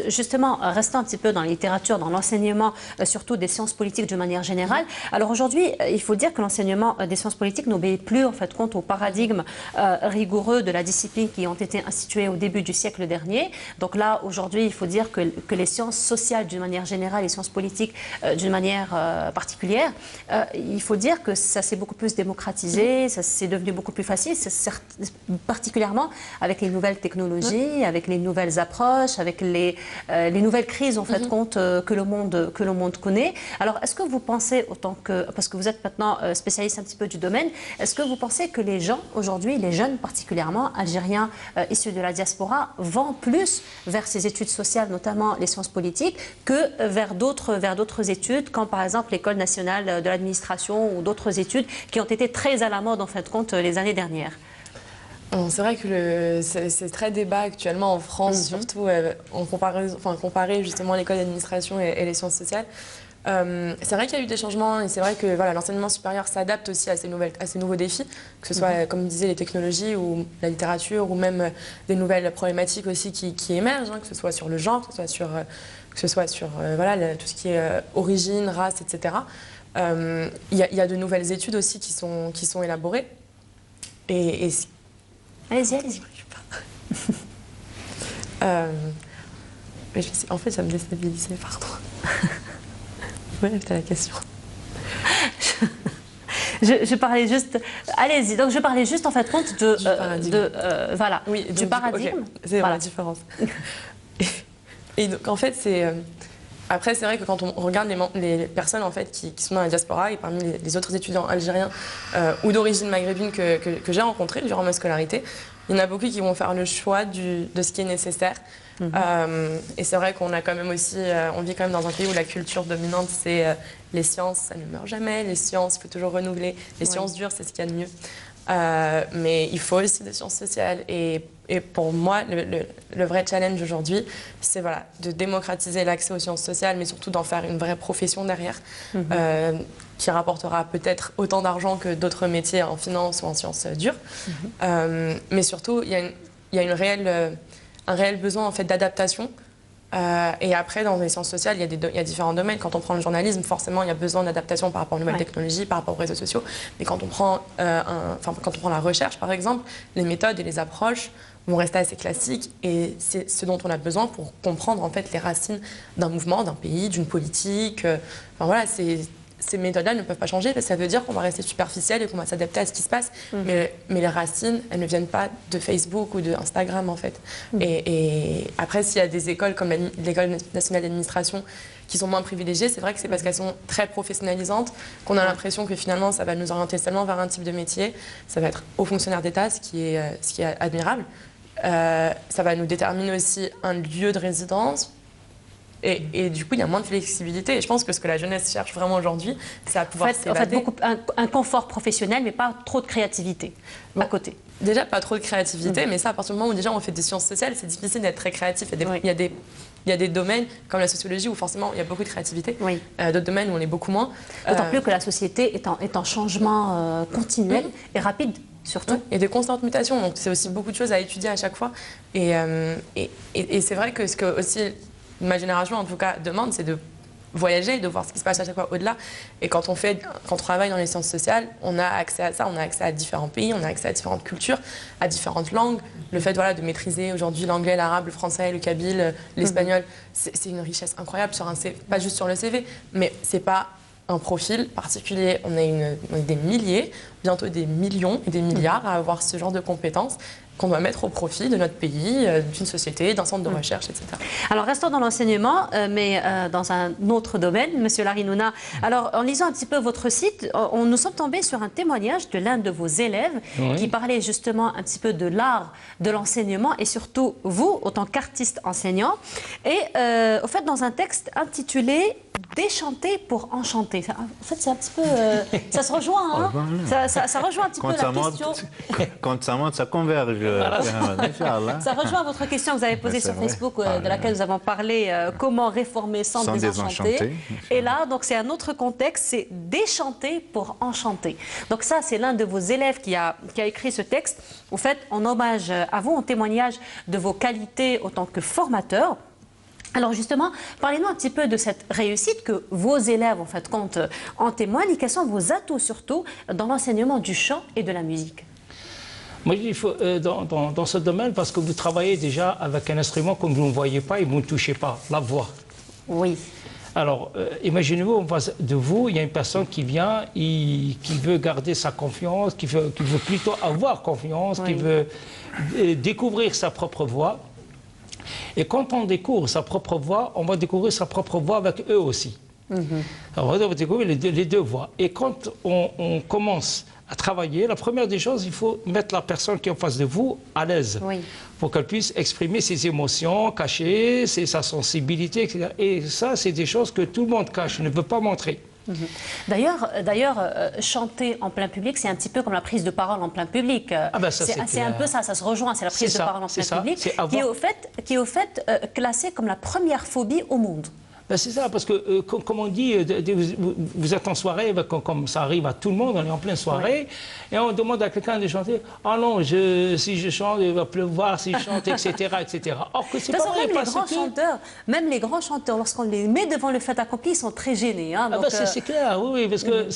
justement, restons un petit peu dans la littérature, dans l'enseignement, surtout des sciences politiques d'une manière générale. Alors aujourd'hui, il faut dire que l'enseignement des sciences politiques n'obéit plus en fait compte au paradigme rigoureux de la discipline qui ont été institués au début du siècle dernier. Donc là, aujourd'hui, il faut dire que les sciences sociales d'une manière générale, les sciences politiques d'une manière particulière, il faut dire que ça s'est beaucoup plus démocratisé, ça s'est devenu beaucoup plus facile, particulièrement avec les nouvelles technologies, avec les nouvelles approches, avec les nouvelles crises en fait compte que le monde connaît. Alors est-ce que vous pensez, parce que vous êtes maintenant spécialiste un petit peu du domaine, est-ce que vous pensez que les gens aujourd'hui, les jeunes particulièrement algériens issus de la diaspora, vont plus vers ces études sociales, notamment les sciences politiques, que vers d'autres études, comme par exemple l'École nationale de l'administration ou d'autres études qui ont été très à la mode en fin de compte les années dernières? C'est vrai que c'est très débat actuellement en France, surtout comparer justement l'école d'administration et les sciences sociales. C'est vrai qu'il y a eu des changements et c'est vrai que voilà, l'enseignement supérieur s'adapte aussi à ces nouveaux défis, que ce soit, comme disait, les technologies ou la littérature ou même des nouvelles problématiques aussi qui émergent, que ce soit sur le genre, que ce soit sur voilà, tout ce qui est origine, race, etc. Il y a de nouvelles études aussi qui sont élaborées. Allez-y, allez-y. En fait, ça me déstabilisait, pardon. Ouais, c'était la question. Je parlais juste... Allez-y, donc je parlais juste en fait compte voilà, oui, du paradigme. Okay. C'est voilà. La différence. et donc en fait, c'est... Après, c'est vrai que quand on regarde les personnes en fait, qui sont dans la diaspora et parmi les autres étudiants algériens ou d'origine maghrébine que j'ai rencontrés durant ma scolarité, il y en a beaucoup qui vont faire le choix de ce qui est nécessaire. Et c'est vrai qu'on a quand même aussi, on vit quand même dans un pays où la culture dominante, c'est les sciences, ça ne meurt jamais, les sciences, il faut toujours renouveler, les sciences dures, c'est ce qu'il y a de mieux. Mais il faut aussi des sciences sociales et pour moi, le vrai challenge aujourd'hui, c'est voilà, de démocratiser l'accès aux sciences sociales, mais surtout d'en faire une vraie profession derrière, qui rapportera peut-être autant d'argent que d'autres métiers en finance ou en sciences dures. Mais surtout, il y a un réel besoin en fait, d'adaptation. Et après, dans les sciences sociales, il y a différents domaines. Quand on prend le journalisme, forcément, il y a besoin d'adaptation par rapport aux nouvelles technologies, par rapport aux réseaux sociaux. Mais quand on prend la recherche, par exemple, les méthodes et les approches vont rester assez classiques. Et c'est ce dont on a besoin pour comprendre en fait, les racines d'un mouvement, d'un pays, d'une politique. Enfin, voilà, ces méthodes-là ne peuvent pas changer parce que ça veut dire qu'on va rester superficiel et qu'on va s'adapter à ce qui se passe. Mais les racines, elles ne viennent pas de Facebook ou d'Instagram en fait. Et après, s'il y a des écoles comme l'École nationale d'administration qui sont moins privilégiées, c'est vrai que c'est parce qu'elles sont très professionnalisantes qu'on a l'impression que finalement, ça va nous orienter seulement vers un type de métier. Ça va être haut fonctionnaire d'État, ce qui est admirable. Ça va nous déterminer aussi un lieu de résidence. Et du coup, il y a moins de flexibilité. Et je pense que ce que la jeunesse cherche vraiment aujourd'hui, c'est à pouvoir s'évader. En fait, un confort professionnel, mais pas trop de créativité à côté. Déjà, pas trop de créativité, mais ça, à partir du moment où déjà on fait des sciences sociales, c'est difficile d'être très créatif. Il y a des domaines, comme la sociologie, où forcément il y a beaucoup de créativité. D'autres domaines où on est beaucoup moins. D'autant plus que la société est en changement continuel et rapide. Surtout. Et de constantes mutations, donc c'est aussi beaucoup de choses à étudier à chaque fois. Et c'est vrai que ce que aussi ma génération en tout cas demande, c'est de voyager, de voir ce qui se passe à chaque fois au-delà. Et quand on travaille dans les sciences sociales, on a accès à ça, on a accès à différents pays, on a accès à différentes cultures, à différentes langues. Le fait voilà, de maîtriser aujourd'hui l'anglais, l'arabe, le français, le kabyle, l'espagnol, c'est une richesse incroyable, pas juste sur le CV, mais c'est pas un profil particulier. On est des milliers, bientôt des millions et des milliards à avoir ce genre de compétences qu'on doit mettre au profit de notre pays, d'une société, d'un centre de recherche, etc. Alors, restons dans l'enseignement, mais dans un autre domaine, Monsieur Larinouna. Alors, en lisant un petit peu votre site, nous sommes tombés sur un témoignage de l'un de vos élèves qui parlait justement un petit peu de l'art de l'enseignement et surtout vous, en tant qu'artiste enseignant. Et au fait, dans un texte intitulé déchanter pour enchanter. En fait, c'est un petit peu... ça se rejoint, hein. Ça rejoint un petit peu la question. Quand ça monte, ça converge. Ça rejoint votre question que vous avez posée sur Facebook, de laquelle nous avons parlé, comment réformer sans désenchanter. Et là, donc c'est un autre contexte, c'est déchanter pour enchanter. Donc ça, c'est l'un de vos élèves qui a écrit ce texte, en fait, en hommage à vous, en témoignage de vos qualités en tant que formateur. Alors justement, parlez-nous un petit peu de cette réussite que vos élèves, en fait, en témoignent, et quels sont vos atouts surtout dans l'enseignement du chant et de la musique. Moi, je dis, il faut, dans ce domaine, parce que vous travaillez déjà avec un instrument comme vous ne voyez pas et vous ne touchez pas, la voix. Oui. Alors, imaginez-vous, en face de vous, il y a une personne qui vient, qui veut garder sa confiance, qui veut plutôt avoir confiance, oui, qui veut découvrir sa propre voix. Et quand on découvre sa propre voix, on va découvrir sa propre voix avec eux aussi. Alors, on va découvrir les deux voix. Et quand on commence à travailler, la première des choses, il faut mettre la personne qui est en face de vous à l'aise, oui, pour qu'elle puisse exprimer ses émotions cachées, sa sensibilité, etc. Et ça, c'est des choses que tout le monde cache, ne veut pas montrer. D'ailleurs, chanter en plein public, c'est un petit peu comme la prise de parole en plein public. C'est un peu ça, ça se rejoint, c'est la prise de parole en plein public, qui est au fait classée comme la première phobie au monde. Ben c'est ça, parce que, comme on dit, vous êtes en soirée, comme ça arrive à tout le monde, on est en pleine soirée, oui, et on demande à quelqu'un de chanter « Ah non, si je chante, il va pleuvoir, si je chante, etc. etc. » Or que c'est pas vrai, même les grands chanteurs, lorsqu'on les met devant le fait accompli, ils sont très gênés. Hein, c'est clair, oui, parce que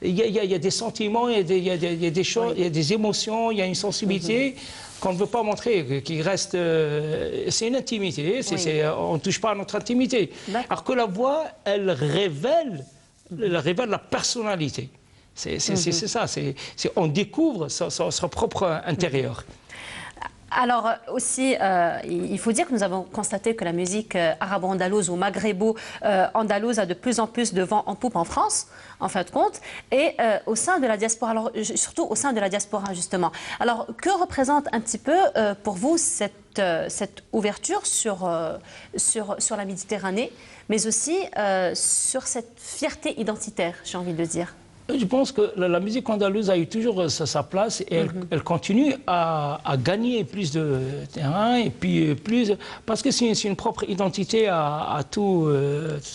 il y a des sentiments, il y a des choses, il y a des émotions, il y a une sensibilité qu'on ne veut pas montrer, qui reste... c'est une intimité, on ne touche pas à notre intimité. Alors que la voix, elle révèle la personnalité. C'est ça, on découvre son propre intérieur. Alors aussi, il faut dire que nous avons constaté que la musique arabo-andalouse ou maghrébo-andalouse a de plus en plus de vent en poupe en France, en fin de compte, et au sein de la diaspora, alors, surtout au sein de la diaspora justement. Alors que représente un petit peu pour vous cette ouverture sur la Méditerranée, mais aussi sur cette fierté identitaire, j'ai envie de dire? Je pense que la musique andalouse a eu toujours sa place et elle continue à gagner plus de terrain et puis plus... Parce que c'est une propre identité à tout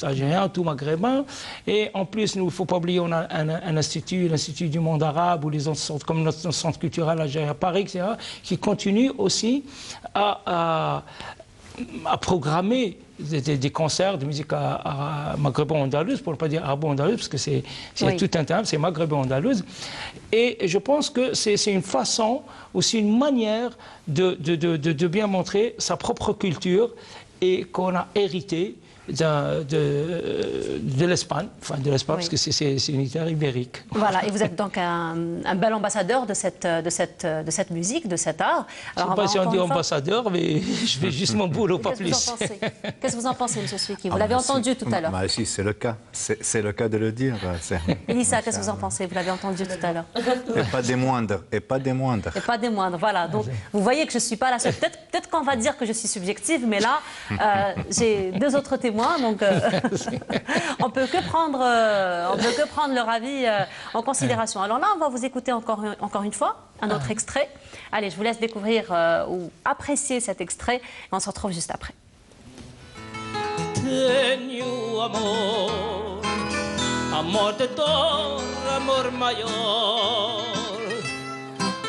Algérien, tout Maghrébin. Et en plus, il ne faut pas oublier, on a un institut, l'Institut du monde arabe, ou les autres centres, comme notre centre culturel algérien à Paris, etc., qui continue aussi à programmer des concerts de musique maghrébo-andalouse, pour ne pas dire arabo-andalouse, parce que c'est tout un terme, c'est maghrébo-andalouse. Et je pense que c'est une façon, aussi une manière de bien montrer sa propre culture et qu'on a hérité de l'Espagne, parce que c'est une terre ibérique. Voilà, et vous êtes donc un bel ambassadeur de cette musique, de cet art. Alors, je ne sais pas si on dit ambassadeur, mais je fais juste mon boulot, pas plus. Qu'est-ce que vous en pensez, M. Suiki? Vous l'avez entendu tout à l'heure. Si, c'est le cas. C'est le cas de le dire. Elissa, qu'est-ce que vous en pensez? Vous l'avez entendu tout à l'heure. Et pas des moindres. Et pas des moindres. Et pas des moindres, voilà. Donc, vous voyez que je ne suis pas la seule. Peut-être qu'on va dire que je suis subjective, mais là, j'ai deux autres témoins. Donc, on peut que prendre leur avis en considération. Alors là, on va vous écouter encore une fois un autre extrait. Allez, je vous laisse découvrir ou apprécier cet extrait. Et on se retrouve juste après. Amor de dor, amor mayor,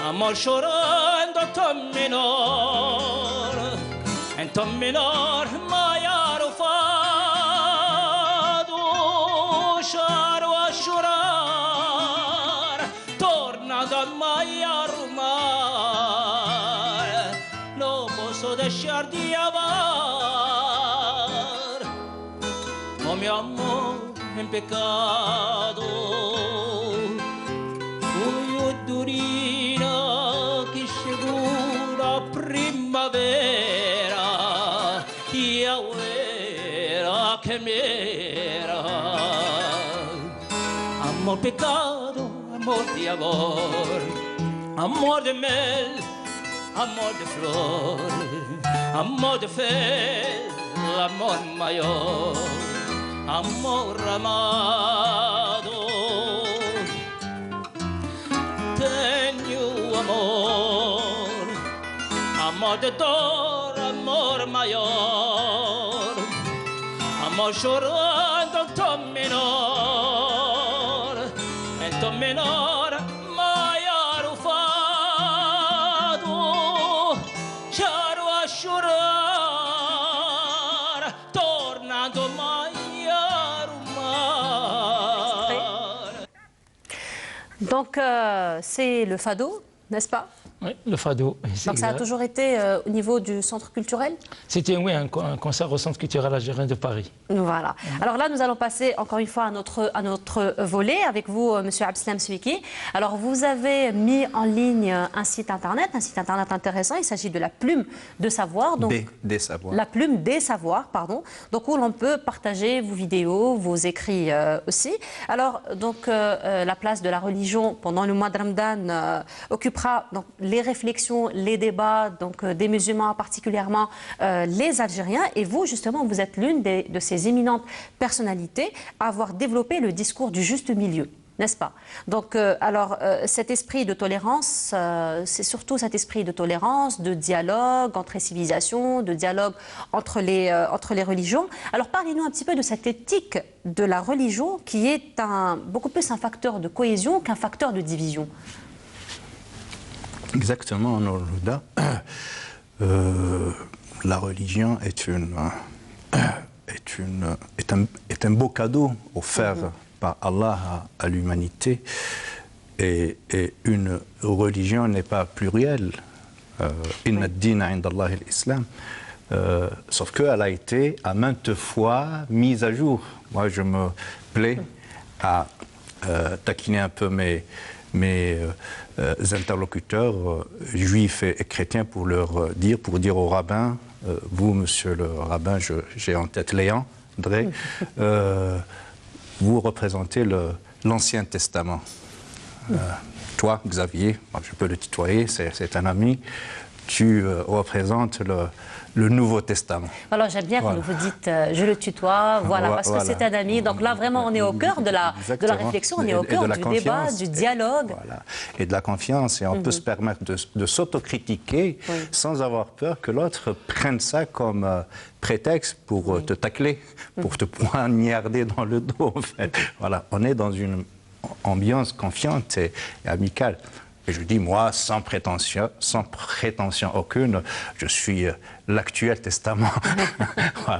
amor llorando ton menor, en ton menor maior fado, choro a chorar, torna da maior mar, não posso deixar de amar, oh meu amor en pecado, Durina que chegou na primavera e a era que mera. Amor pecado, amor de amor, amor de mel, amor de flor, amor de fe, amor maior. amor amado. Tenho amor, amor de dor, amor maior, amor chorando em tom menor, maior o fado, choro a chorar, tornando maior o mar. Donc, c'est le fado, n'est-ce pas? Oui, le fado. Donc ça a toujours été au niveau du centre culturel? C'était, oui, un concert au centre culturel algérien de Paris. Voilà. Alors là, nous allons passer encore une fois à notre volet avec vous, Monsieur Abdeslam Souiki. Alors, vous avez mis en ligne un site internet intéressant. Il s'agit de la Plume de Savoir. Donc, des Savoirs. La Plume des Savoirs, pardon. Donc, où l'on peut partager vos vidéos, vos écrits aussi. Alors, donc, la place de la religion pendant le mois de Ramadan occupera donc, les réflexions, les débats donc, des musulmans, particulièrement les Algériens. Et vous, justement, vous êtes l'une de ces éminentes personnalités à avoir développé le discours du juste milieu, n'est-ce pas? Donc, cet esprit de tolérance, c'est surtout cet esprit de tolérance, de dialogue entre les civilisations, de dialogue entre les religions. Alors, parlez-nous un petit peu de cette éthique de la religion qui est beaucoup plus un facteur de cohésion qu'un facteur de division. Exactement, Nourouda. La religion est un beau cadeau offert par Allah à l'humanité, et une religion n'est pas plurielle. Inna ad-dina 'inda Allahi al-Islam. Sauf qu'elle a été à maintes fois mise à jour. Moi, je me plais à taquiner un peu mes interlocuteurs juifs et chrétiens pour dire aux rabbins, vous, monsieur le rabbin, j'ai en tête Léandre, vous représentez l'Ancien Testament. Toi, Xavier, je peux le tutoyer, c'est un ami, tu représentes le Nouveau Testament. Alors j'aime bien quand vous dites je le tutoie, parce que c'est un ami. Donc là vraiment on est au cœur de la réflexion, on est au cœur du débat, du dialogue. Et de la confiance, et on peut se permettre de s'autocritiquer sans avoir peur que l'autre prenne ça comme prétexte pour te tacler, pour te poignarder dans le dos en fait. Voilà, on est dans une ambiance confiante et amicale. Et je dis, moi, sans prétention aucune, je suis l'actuel testament,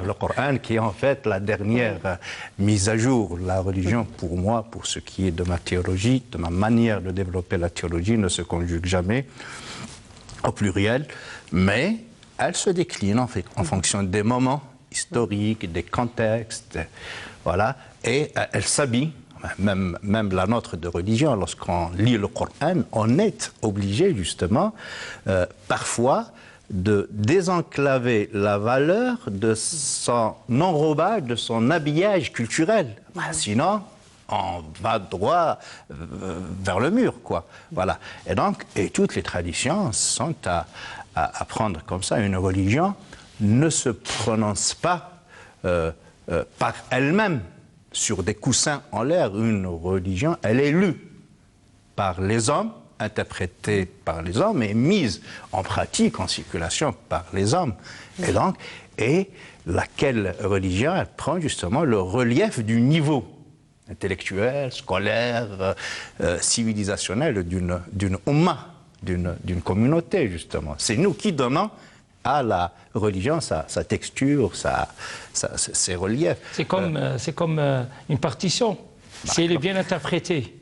le Coran, qui est en fait la dernière mise à jour. La religion, pour moi, pour ce qui est de ma théologie, de ma manière de développer la théologie, ne se conjugue jamais au pluriel, mais elle se décline en fonction des moments historiques, des contextes, voilà, et elle s'habille. Même la nôtre de religion, lorsqu'on lit le Coran, on est obligé justement parfois de désenclaver la valeur de son enrobage, de son habillage culturel. Sinon, on va droit vers le mur, quoi. Voilà. Et toutes les traditions sont à prendre comme ça. Une religion ne se prononce pas par elle-même sur des coussins en l'air. Une religion, elle est lue par les hommes, interprétée par les hommes et mise en pratique, en circulation par les hommes. Et laquelle religion, elle prend justement le relief du niveau intellectuel, scolaire, civilisationnel d'une umma, d'une communauté, justement. C'est nous qui donnons à la religion sa texture, ses reliefs. C'est comme une partition. Si elle est bien interprétée,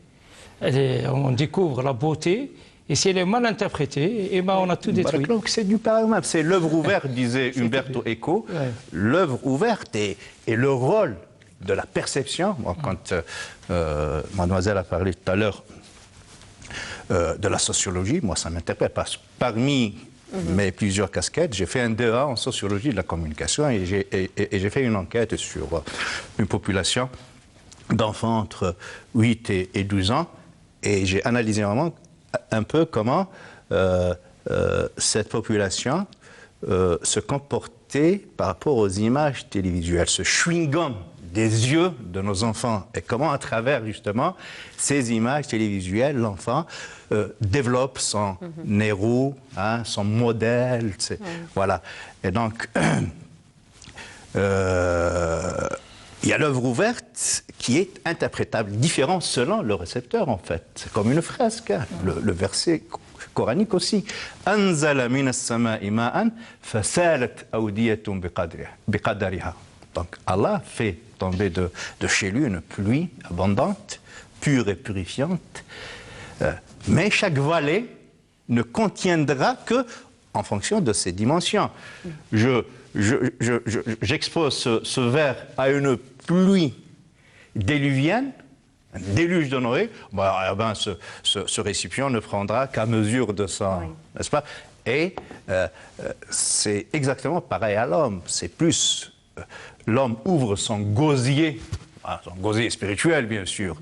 on découvre la beauté, et si elle est mal interprétée, on a tout détruit. Donc c'est du pareil. C'est l'œuvre ouverte, disait Umberto Eco, l'œuvre ouverte et le rôle de la perception. Moi, quand mademoiselle a parlé tout à l'heure de la sociologie, moi ça m'interpelle, parce que parmi mes plusieurs casquettes, j'ai fait un DEA en sociologie de la communication, et j'ai fait une enquête sur une population d'enfants entre 8 et 12 ans, et j'ai analysé vraiment un peu comment cette population se comportait par rapport aux images télévisuelles, ce chewing-gum des yeux de nos enfants et comment à travers justement ces images télévisuelles, l'enfant développe son héros, hein, son modèle, voilà. Et donc, il y a l'œuvre ouverte qui est interprétable, différent selon le récepteur en fait. C'est comme une fresque, hein. Le verset coranique aussi. Anzala minas sama'i ma'an fasalat awdiyatun biqadariha. Donc Allah fait tomber de chez lui une pluie abondante, pure et purifiante, mais chaque vallée ne contiendra que en fonction de ses dimensions. J'expose ce vers à une pluie déluvienne, un déluge de Noé, ce récipient ne prendra qu'à mesure de ça, n'est-ce pas? Et c'est exactement pareil à l'homme. C'est plus, l'homme ouvre son gosier spirituel bien sûr,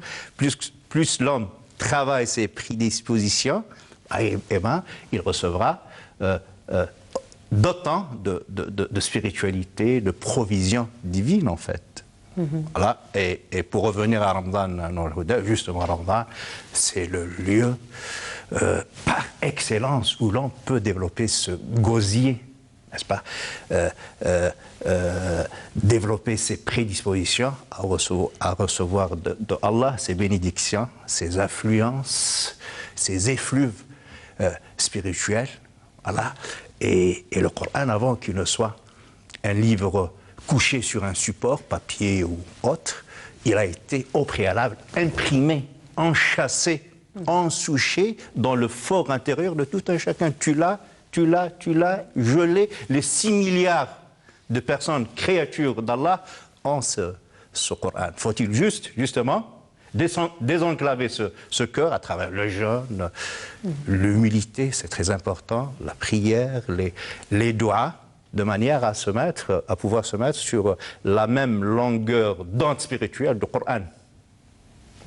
plus l'homme travaille ses prédispositions, il recevra d'autant de spiritualité, de provision divine en fait. Voilà. Et pour revenir à Ramadan, justement Ramadan, c'est le lieu par excellence où l'on peut développer ce gosier, n'est-ce pas, développer ses prédispositions à recevoir de Allah ses bénédictions, ses influences, ses effluves spirituels, voilà. Et le Coran, avant qu'il ne soit un livre couché sur un support, papier ou autre, il a été au préalable imprimé, enchâssé, ensouché dans le fort intérieur de tout un chacun. Tu l'as, je l'ai. Les 6 milliards de personnes, créatures d'Allah, ont ce Coran. Faut-il justement désenclaver ce cœur à travers le jeûne, l'humilité, c'est très important, la prière, les doigts, de manière à pouvoir se mettre sur la même longueur d'onde spirituelle du Coran.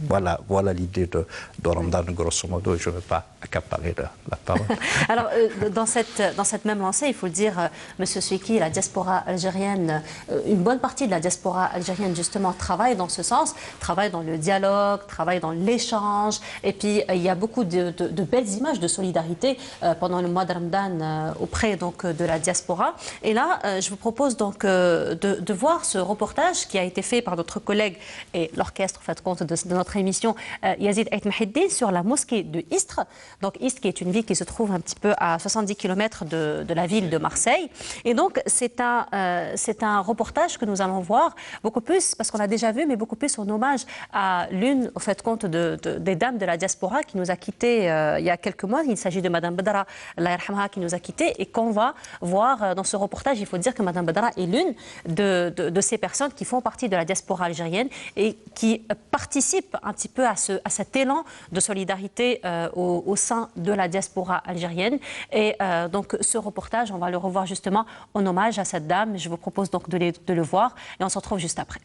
Voilà l'idée de Ramadan, grosso modo. Je ne veux pas accaparer la parole. Alors, dans cette même lancée, il faut le dire, Monsieur Souiki, la diaspora algérienne, une bonne partie de la diaspora algérienne, justement, travaille dans ce sens, travaille dans le dialogue, travaille dans l'échange. Et puis, il y a beaucoup de belles images de solidarité pendant le mois de Ramadan auprès donc, de la diaspora. Et là, je vous propose donc de voir ce reportage qui a été fait par notre collègue et l'orchestre, en fait, compte de notre émission Yazid Ait Mahiddin sur la mosquée de Istres. Donc Istres qui est une ville qui se trouve un petit peu à 70 km de la ville de Marseille. Et donc c'est un reportage que nous allons voir beaucoup plus, parce qu'on l'a déjà vu, mais beaucoup plus en hommage à l'une, au fait compte, des dames de la diaspora qui nous a quittés il y a quelques mois. Il s'agit de Madame Bedra, Allah yarhamha, qui nous a quittés et qu'on va voir dans ce reportage. Il faut dire que Madame Bedra est l'une de ces personnes qui font partie de la diaspora algérienne et qui participent un petit peu à cet élan de solidarité au sein de la diaspora algérienne. Et donc ce reportage, on va le revoir justement en hommage à cette dame. Je vous propose donc de le voir et on se retrouve juste après.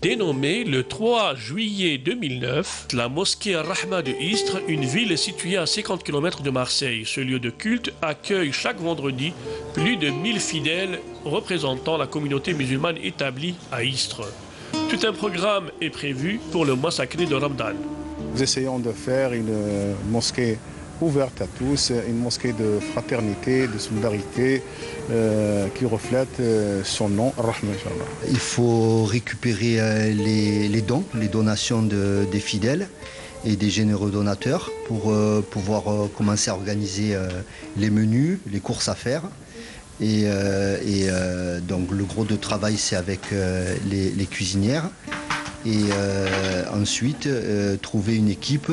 Dénommée le 3 juillet 2009, la mosquée Ar-Rahma de Istres, une ville située à 50 km de Marseille. Ce lieu de culte accueille chaque vendredi plus de 1000 fidèles représentant la communauté musulmane établie à Istres. Tout un programme est prévu pour le mois sacré de Ramadan. Nous essayons de faire une mosquée ouverte à tous, une mosquée de fraternité, de solidarité qui reflète son nom, Ar-Rahma. Il faut récupérer les dons, les donations des fidèles et des généreux donateurs pour pouvoir commencer à organiser les menus, les courses à faire. Et donc le gros de travail, c'est avec les cuisinières. Et ensuite, trouver une équipe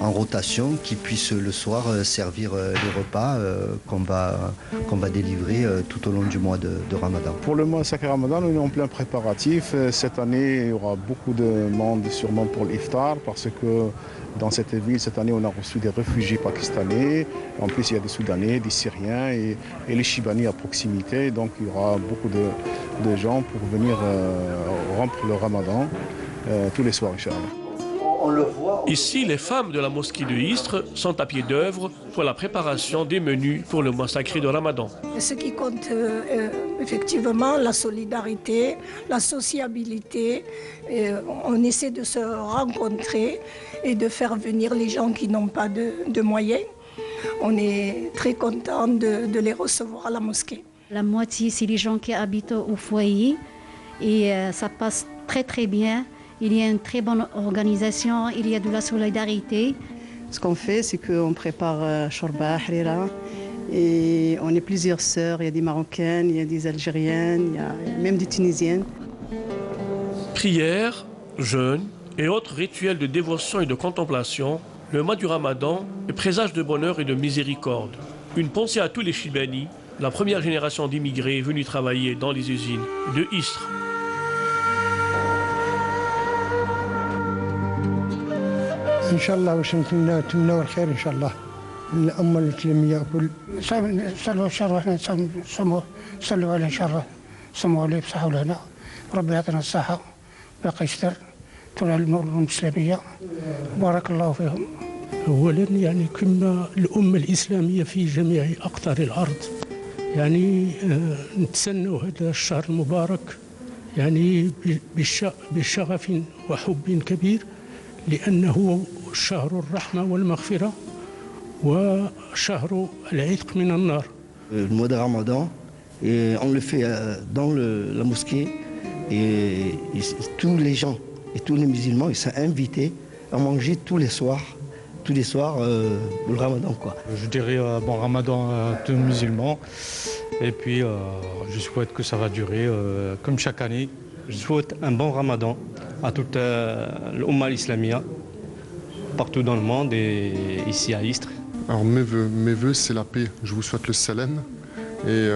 en rotation qui puisse le soir servir les repas qu'on va délivrer tout au long du mois de Ramadan. Pour le mois sacré Ramadan, on est en plein préparatif. Cette année, il y aura beaucoup de monde sûrement pour l'iftar parce que dans cette ville, cette année, on a reçu des réfugiés pakistanais. En plus, il y a des Soudanais, des Syriens et les Chibani à proximité. Donc, il y aura beaucoup de gens pour venir rompre le Ramadan tous les soirs, Inch'Allah. on le voit. Ici, les femmes de la mosquée de Istres sont à pied d'œuvre pour la préparation des menus pour le mois sacré de Ramadan. Ce qui compte effectivement, la solidarité, la sociabilité. On essaie de se rencontrer et de faire venir les gens qui n'ont pas de moyens. On est très content de les recevoir à la mosquée. La moitié, c'est les gens qui habitent au foyer et ça passe très très bien. Il y a une très bonne organisation, il y a de la solidarité. Ce qu'on fait, c'est qu'on prépare shorba, harira, et on est plusieurs sœurs. Il y a des Marocaines, il y a des Algériennes, il y a même des Tunisiennes. Prières, jeûnes et autres rituels de dévotion et de contemplation, le mois du Ramadan est présage de bonheur et de miséricorde. Une pensée à tous les Chibani, la première génération d'immigrés venus travailler dans les usines de Istres. إن شاء الله وسمتنا تمنا الخير إن شاء الله الأمة الإسلامية كل صلوا الشر وإحنا صلوا عليه شر صموا عليه بصحة ولهنا ربي يعطينا الصحة باقي يستر طول الأمة الإسلامية بارك الله فيهم. أولا يعني كنا الأمة الإسلامية في جميع أقطار الأرض يعني نتسنوا هذا الشهر المبارك يعني بشغف وحب كبير لأنه شهر الرحمة والمغفرة وشهر العتق من النار. Le mois de Ramadan, et on le fait dans la mosquée et tous les gens et tous les musulmans ils sont invités à manger tous les soirs pour le Ramadan quoi. Je dirais bon Ramadan à tous les musulmans et puis je souhaite que ça va durer comme chaque année. Je souhaite un bon Ramadan à toute l'Umma islamia partout dans le monde et ici à Istres. Alors mes vœux c'est la paix. Je vous souhaite le salam et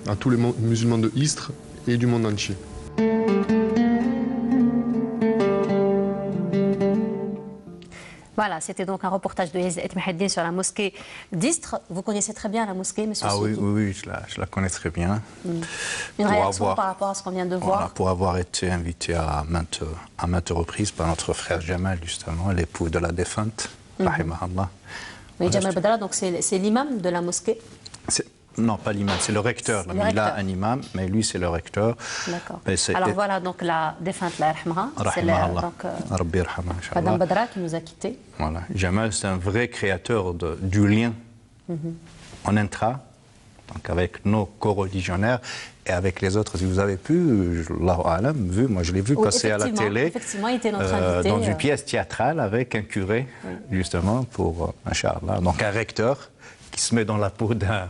à tous les musulmans de Istres et du monde entier. Voilà, c'était donc un reportage de Yazid Meheddine sur la mosquée d'Istres. Vous connaissez très bien la mosquée, monsieur Oui, Souki? oui, je la connais très bien. Une réaction par rapport à ce qu'on vient de voir? Pour avoir été invité à maintes reprises par notre frère Jamal, justement, l'époux de la défunte, rahimahullah. Oui, Jamal Badala, donc c'est l'imam de la mosquée? Non, pas l'imam, c'est le recteur. Il a un imam, mais lui, c'est le recteur. D'accord. Alors voilà, donc la défunte, la Rahmaha, c'est Madame Badra qui nous a quittés. Voilà. Jamal, c'est un vrai créateur du lien en intra, donc avec nos co-religionnaires et avec les autres. Si vous avez pu, moi je l'ai vu passer à la télé, effectivement, il était notre invité, dans une pièce théâtrale avec un curé, justement, pour, Inch'Allah, donc un recteur qui se met dans la peau d'un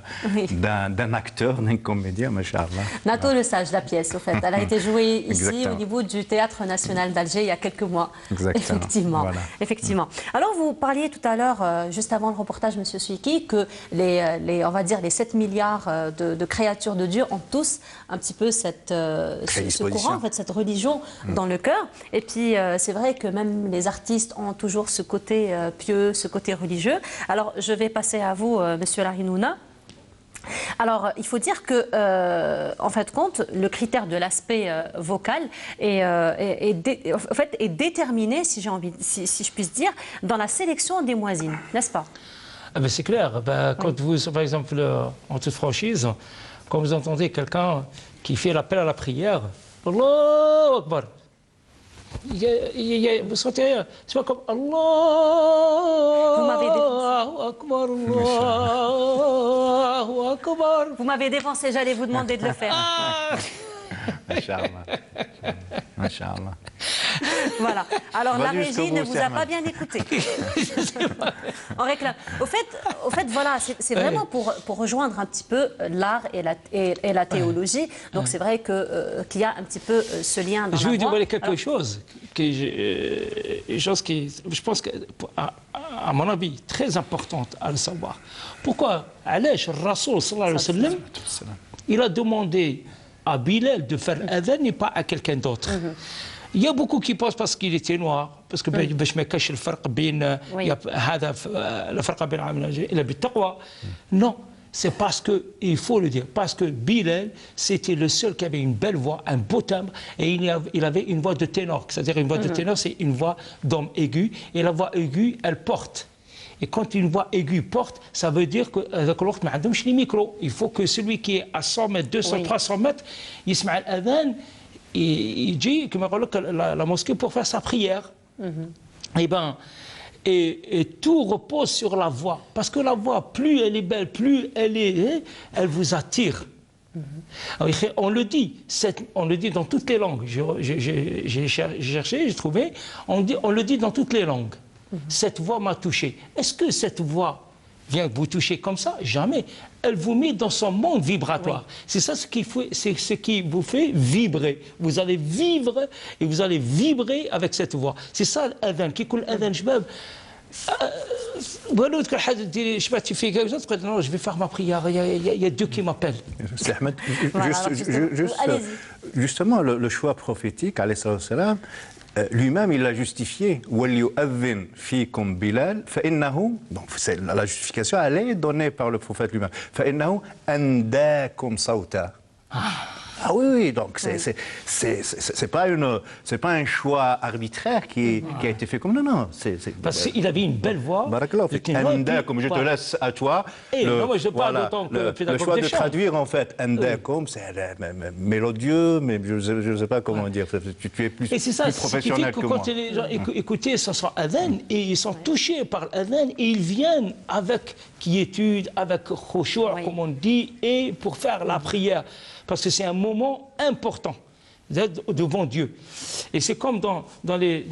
acteur, d'un comédien, machallah. Nato le Sage, la pièce, au fait. Elle a été jouée ici, au niveau du Théâtre National d'Alger, il y a quelques mois. Exactement. Effectivement. Voilà. Effectivement. Alors, vous parliez tout à l'heure, juste avant le reportage, monsieur Souiki, que on va dire, les 7 milliards de créatures de Dieu ont tous un petit peu ce courant, en fait, cette religion dans le cœur. Et puis, c'est vrai que même les artistes ont toujours ce côté pieux, ce côté religieux. Alors, je vais passer à vous, monsieur Larinouna. Alors, il faut dire que, en fait, le critère de l'aspect vocal est déterminé, si je puisse dire, dans la sélection des muezzins, n'est-ce pas? C'est clair. Quand vous, par exemple, en toute franchise, quand vous entendez quelqu'un qui fait l'appel à la prière, Allahu Akbar. Vous sentez rien. C'est pas comme Allahu Akbar, Allahu Akbar. Vous m'avez défoncé, j'allais vous demander de le faire. Inch'Allah. Inch'Allah. Voilà. Alors la régie ne vous a pas bien écouté. On réclame. Au fait, voilà, c'est vraiment pour rejoindre un petit peu l'art et la théologie. Donc c'est vrai qu'il y a un petit peu ce lien dans la voix. Je vais vous dire quelque chose qui, je pense que, à mon avis, très importante à le savoir. Pourquoi Alash, Rasoul sallallahu alayhi wa sallam, il a demandé à Bilal de faire l'adhan et pas à quelqu'un d'autre. Il y a beaucoup qui pensent parce qu'il était noir, parce que باش ما كاش الفرق بين هذا الفرق بين العمل إلا بالتقوى. Non, c'est parce que, il faut le dire, parce que Bilal, c'était le seul qui avait une belle voix, un beau timbre, et il avait une voix de ténor. C'est-à-dire une voix de ténor, c'est une voix d'homme aigu, et la voix aiguë, elle porte. Et quand une voix aiguë porte, ça veut dire que les micros. Il faut que celui qui est à 100 mètres, 200, 300 mètres, il se met à l'adhan, et il dit que la mosquée pour faire sa prière. Et tout repose sur la voix. Parce que la voix, plus elle est belle, plus elle vous attire. On le dit dans toutes les langues. J'ai cherché, j'ai trouvé. On le dit dans toutes les langues. Cette voix m'a touché. Est-ce que cette voix vient vous toucher comme ça? Jamais. Elle vous met dans son monde vibratoire. C'est ça ce qui vous fait vibrer. Vous allez vivre et vous allez vibrer avec cette voix. C'est ça l'adhan. Qui coule l'adhan, شباب. Non, je vais faire ma prière. Il y a Dieu qui m'appelle. Justement, le choix prophétique, alayhi salam, lui-même, il l'a justifié. Donc, la justification, elle est donnée par le prophète lui-même. Ah oui, donc c'est pas un choix arbitraire qui a été fait comme non. Parce qu'il avait une belle voix. Comme je te laisse à toi. Le choix de traduire en fait Andakum, c'est mélodieux, mais je ne sais pas comment dire. Tu es plus professionnel que moi. Quand les gens écoutaient ce son adhan, et ils sont touchés par l'adhan, et ils viennent avec quiétude, avec khushu', comme on dit, et pour faire la prière. Parce que c'est un moment important devant Dieu. Et c'est comme dans les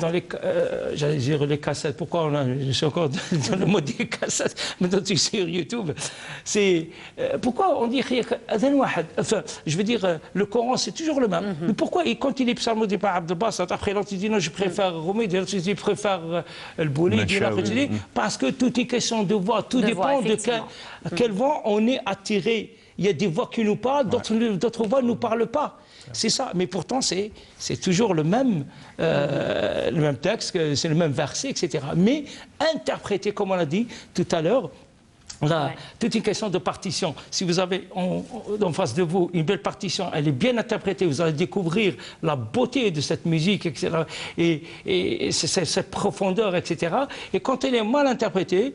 j'allais dire les cassettes. Pourquoi je suis encore dans le mode des cassettes, maintenant tu es sur YouTube. C'est pourquoi on dit enfin, je veux dire, le Coran c'est toujours le même. Mais pourquoi, et quand il est psalmodié par Abdel Bassat, après l'autre il dit non, je préfère Roumé, l'autre il dit je préfère le Boulay, parce que tout est question de voix, tout dépend de quelle voix on est attiré. Il y a des voix qui nous parlent, d'autres voix ne nous parlent pas. C'est ça. Mais pourtant, c'est toujours le même texte, c'est le même verset, etc. Mais interprété, comme on l'a dit tout à l'heure, toute une question de partition. Si vous avez en face de vous une belle partition, elle est bien interprétée, vous allez découvrir la beauté de cette musique, etc. Et cette profondeur, etc. Et quand elle est mal interprétée,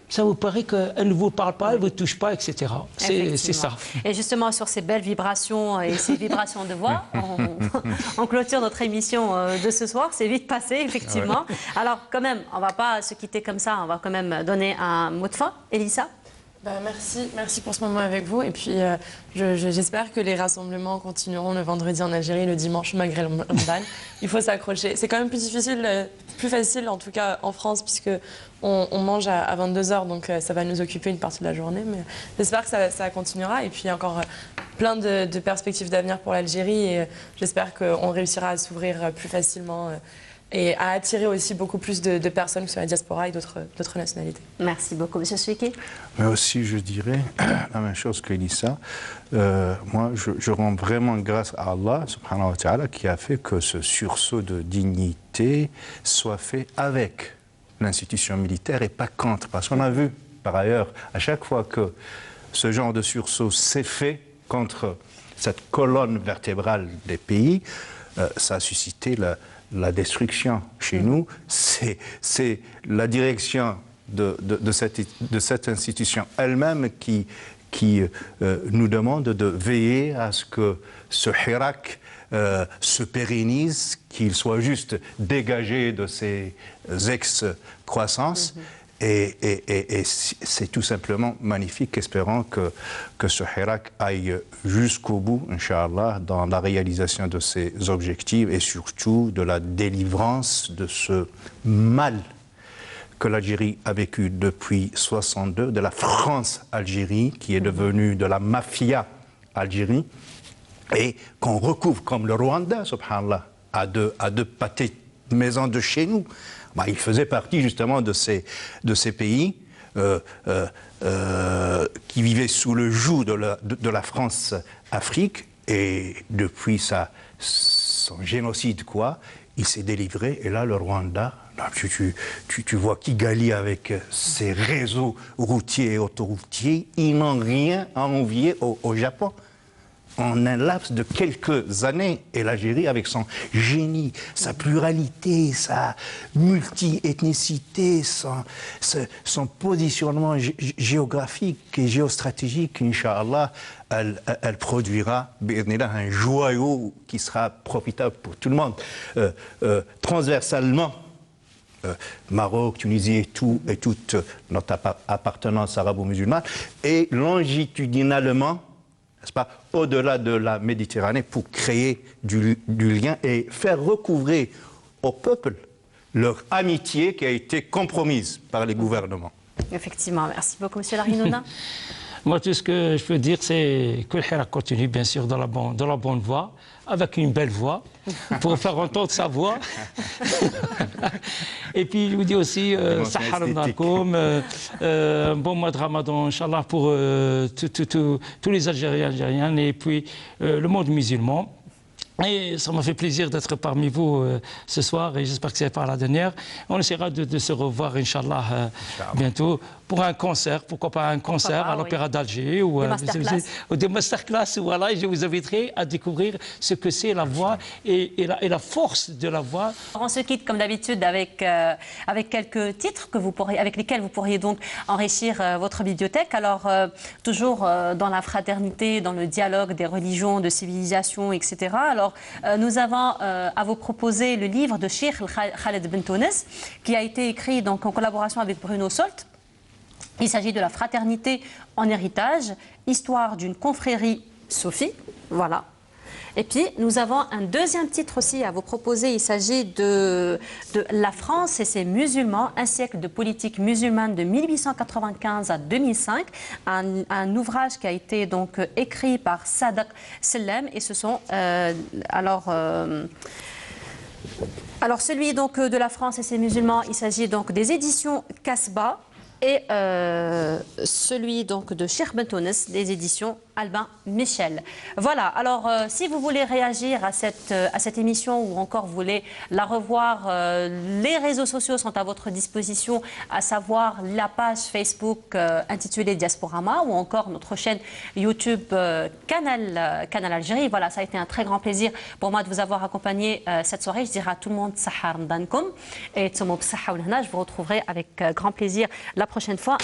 ça vous paraît qu'elle ne vous parle pas, elle ne vous touche pas, etc. C'est ça. Et justement, sur ces belles vibrations et ces vibrations de voix, on clôture notre émission de ce soir. C'est vite passé, effectivement. Alors, quand même, on ne va pas se quitter comme ça. On va quand même donner un mot de fin. Elissa ? Merci pour ce moment avec vous. Et puis, j'espère que les rassemblements continueront le vendredi en Algérie, le dimanche, malgré le Ramadan. Il faut s'accrocher. C'est quand même plus difficile, plus facile en tout cas en France, puisque on mange à 22h, donc ça va nous occuper une partie de la journée. Mais j'espère que ça continuera. Et puis, il y a encore plein de perspectives d'avenir pour l'Algérie. Et j'espère qu'on réussira à s'ouvrir plus facilement et à attirer aussi beaucoup plus de personnes, que ce soit la diaspora et d'autres nationalités. Merci beaucoup, M. Souiki. Mais aussi, je dirais la même chose qu'Elissa. Moi, je rends vraiment grâce à Allah, subhanahu wa ta'ala, qui a fait que ce sursaut de dignité soit fait avec l'institution militaire et pas contre. Parce qu'on a vu, par ailleurs, à chaque fois que ce genre de sursaut s'est fait contre cette colonne vertébrale des pays, ça a suscité la destruction chez nous. C'est la direction de cette institution elle-même qui nous demande de veiller à ce que ce Hirak se pérennise, qu'il soit juste dégagé de ses ex-croissances. Et c'est tout simplement magnifique, espérant que ce Hirak aille jusqu'au bout, Inch'Allah, dans la réalisation de ses objectifs et surtout de la délivrance de ce mal que l'Algérie a vécu depuis 1962, de la France-Algérie, qui est devenue de la mafia Algérie, et qu'on recouvre comme le Rwanda, subhanallah, à deux pâtés de maisons de chez nous. Il faisait partie justement de ces pays qui vivaient sous le joug de la France-Afrique, et depuis son génocide, il s'est délivré. Et là, le Rwanda, là, tu vois Kigali avec ses réseaux routiers et autoroutiers, ils n'ont rien à envier au Japon. En un laps de quelques années, et l'Algérie, avec son génie, sa pluralité, sa multi-ethnicité, son positionnement géographique et géostratégique, Inch'Allah, elle produira un joyau qui sera profitable pour tout le monde. Transversalement, Maroc, Tunisie et toute notre appartenance arabo-musulmane, et longitudinalement, n'est-ce pas, au-delà de la Méditerranée, pour créer du lien et faire recouvrer au peuple leur amitié qui a été compromise par les gouvernements. Effectivement, merci beaucoup, M. Larinouna. Moi, tout ce que je peux dire, c'est que le Hirak continue, bien sûr, dans la bonne voie, avec une belle voix, pour faire entendre sa voix. Et puis, je vous dis aussi, Sahar al-Nakoum, un bon mois de Ramadan, Inch'Allah, pour tous les Algériens et puis le monde musulman. Et ça m'a fait plaisir d'être parmi vous ce soir et j'espère que ce n'est pas la dernière. On essaiera de se revoir, Inch'Allah, bientôt pour un concert, pourquoi pas un concert à l'Opéra d'Alger ou des masterclass. Voilà, et je vous inviterai à découvrir ce que c'est la voix et la force de la voix. On se quitte comme d'habitude avec quelques titres avec lesquels vous pourriez donc enrichir votre bibliothèque. Alors, toujours dans la fraternité, dans le dialogue des religions, de civilisations, etc. Alors, nous avons à vous proposer le livre de Cheikh Khaled Ben Tounes, qui a été écrit donc en collaboration avec Bruno Solt. Il s'agit de la fraternité en héritage, histoire d'une confrérie soufie. Voilà. Et puis, nous avons un deuxième titre aussi à vous proposer. Il s'agit de La France et ses musulmans, un siècle de politique musulmane de 1895 à 2005. Un ouvrage qui a été donc écrit par Sadaq Sellem. Et ce sont alors celui donc de La France et ses musulmans, il s'agit donc des éditions Kasbah. Et celui donc de Cheikh Ben Tounes, des éditions Albin Michel. Voilà, alors si vous voulez réagir à cette émission ou encore vous voulez la revoir, les réseaux sociaux sont à votre disposition, à savoir la page Facebook intitulée Diasporama ou encore notre chaîne YouTube Canal Algérie. Voilà, ça a été un très grand plaisir pour moi de vous avoir accompagné cette soirée. Je dirais à tout le monde Sahar Mdankoum et Tsomob Saha Oulhana. Je vous retrouverai avec grand plaisir la prochaine fois.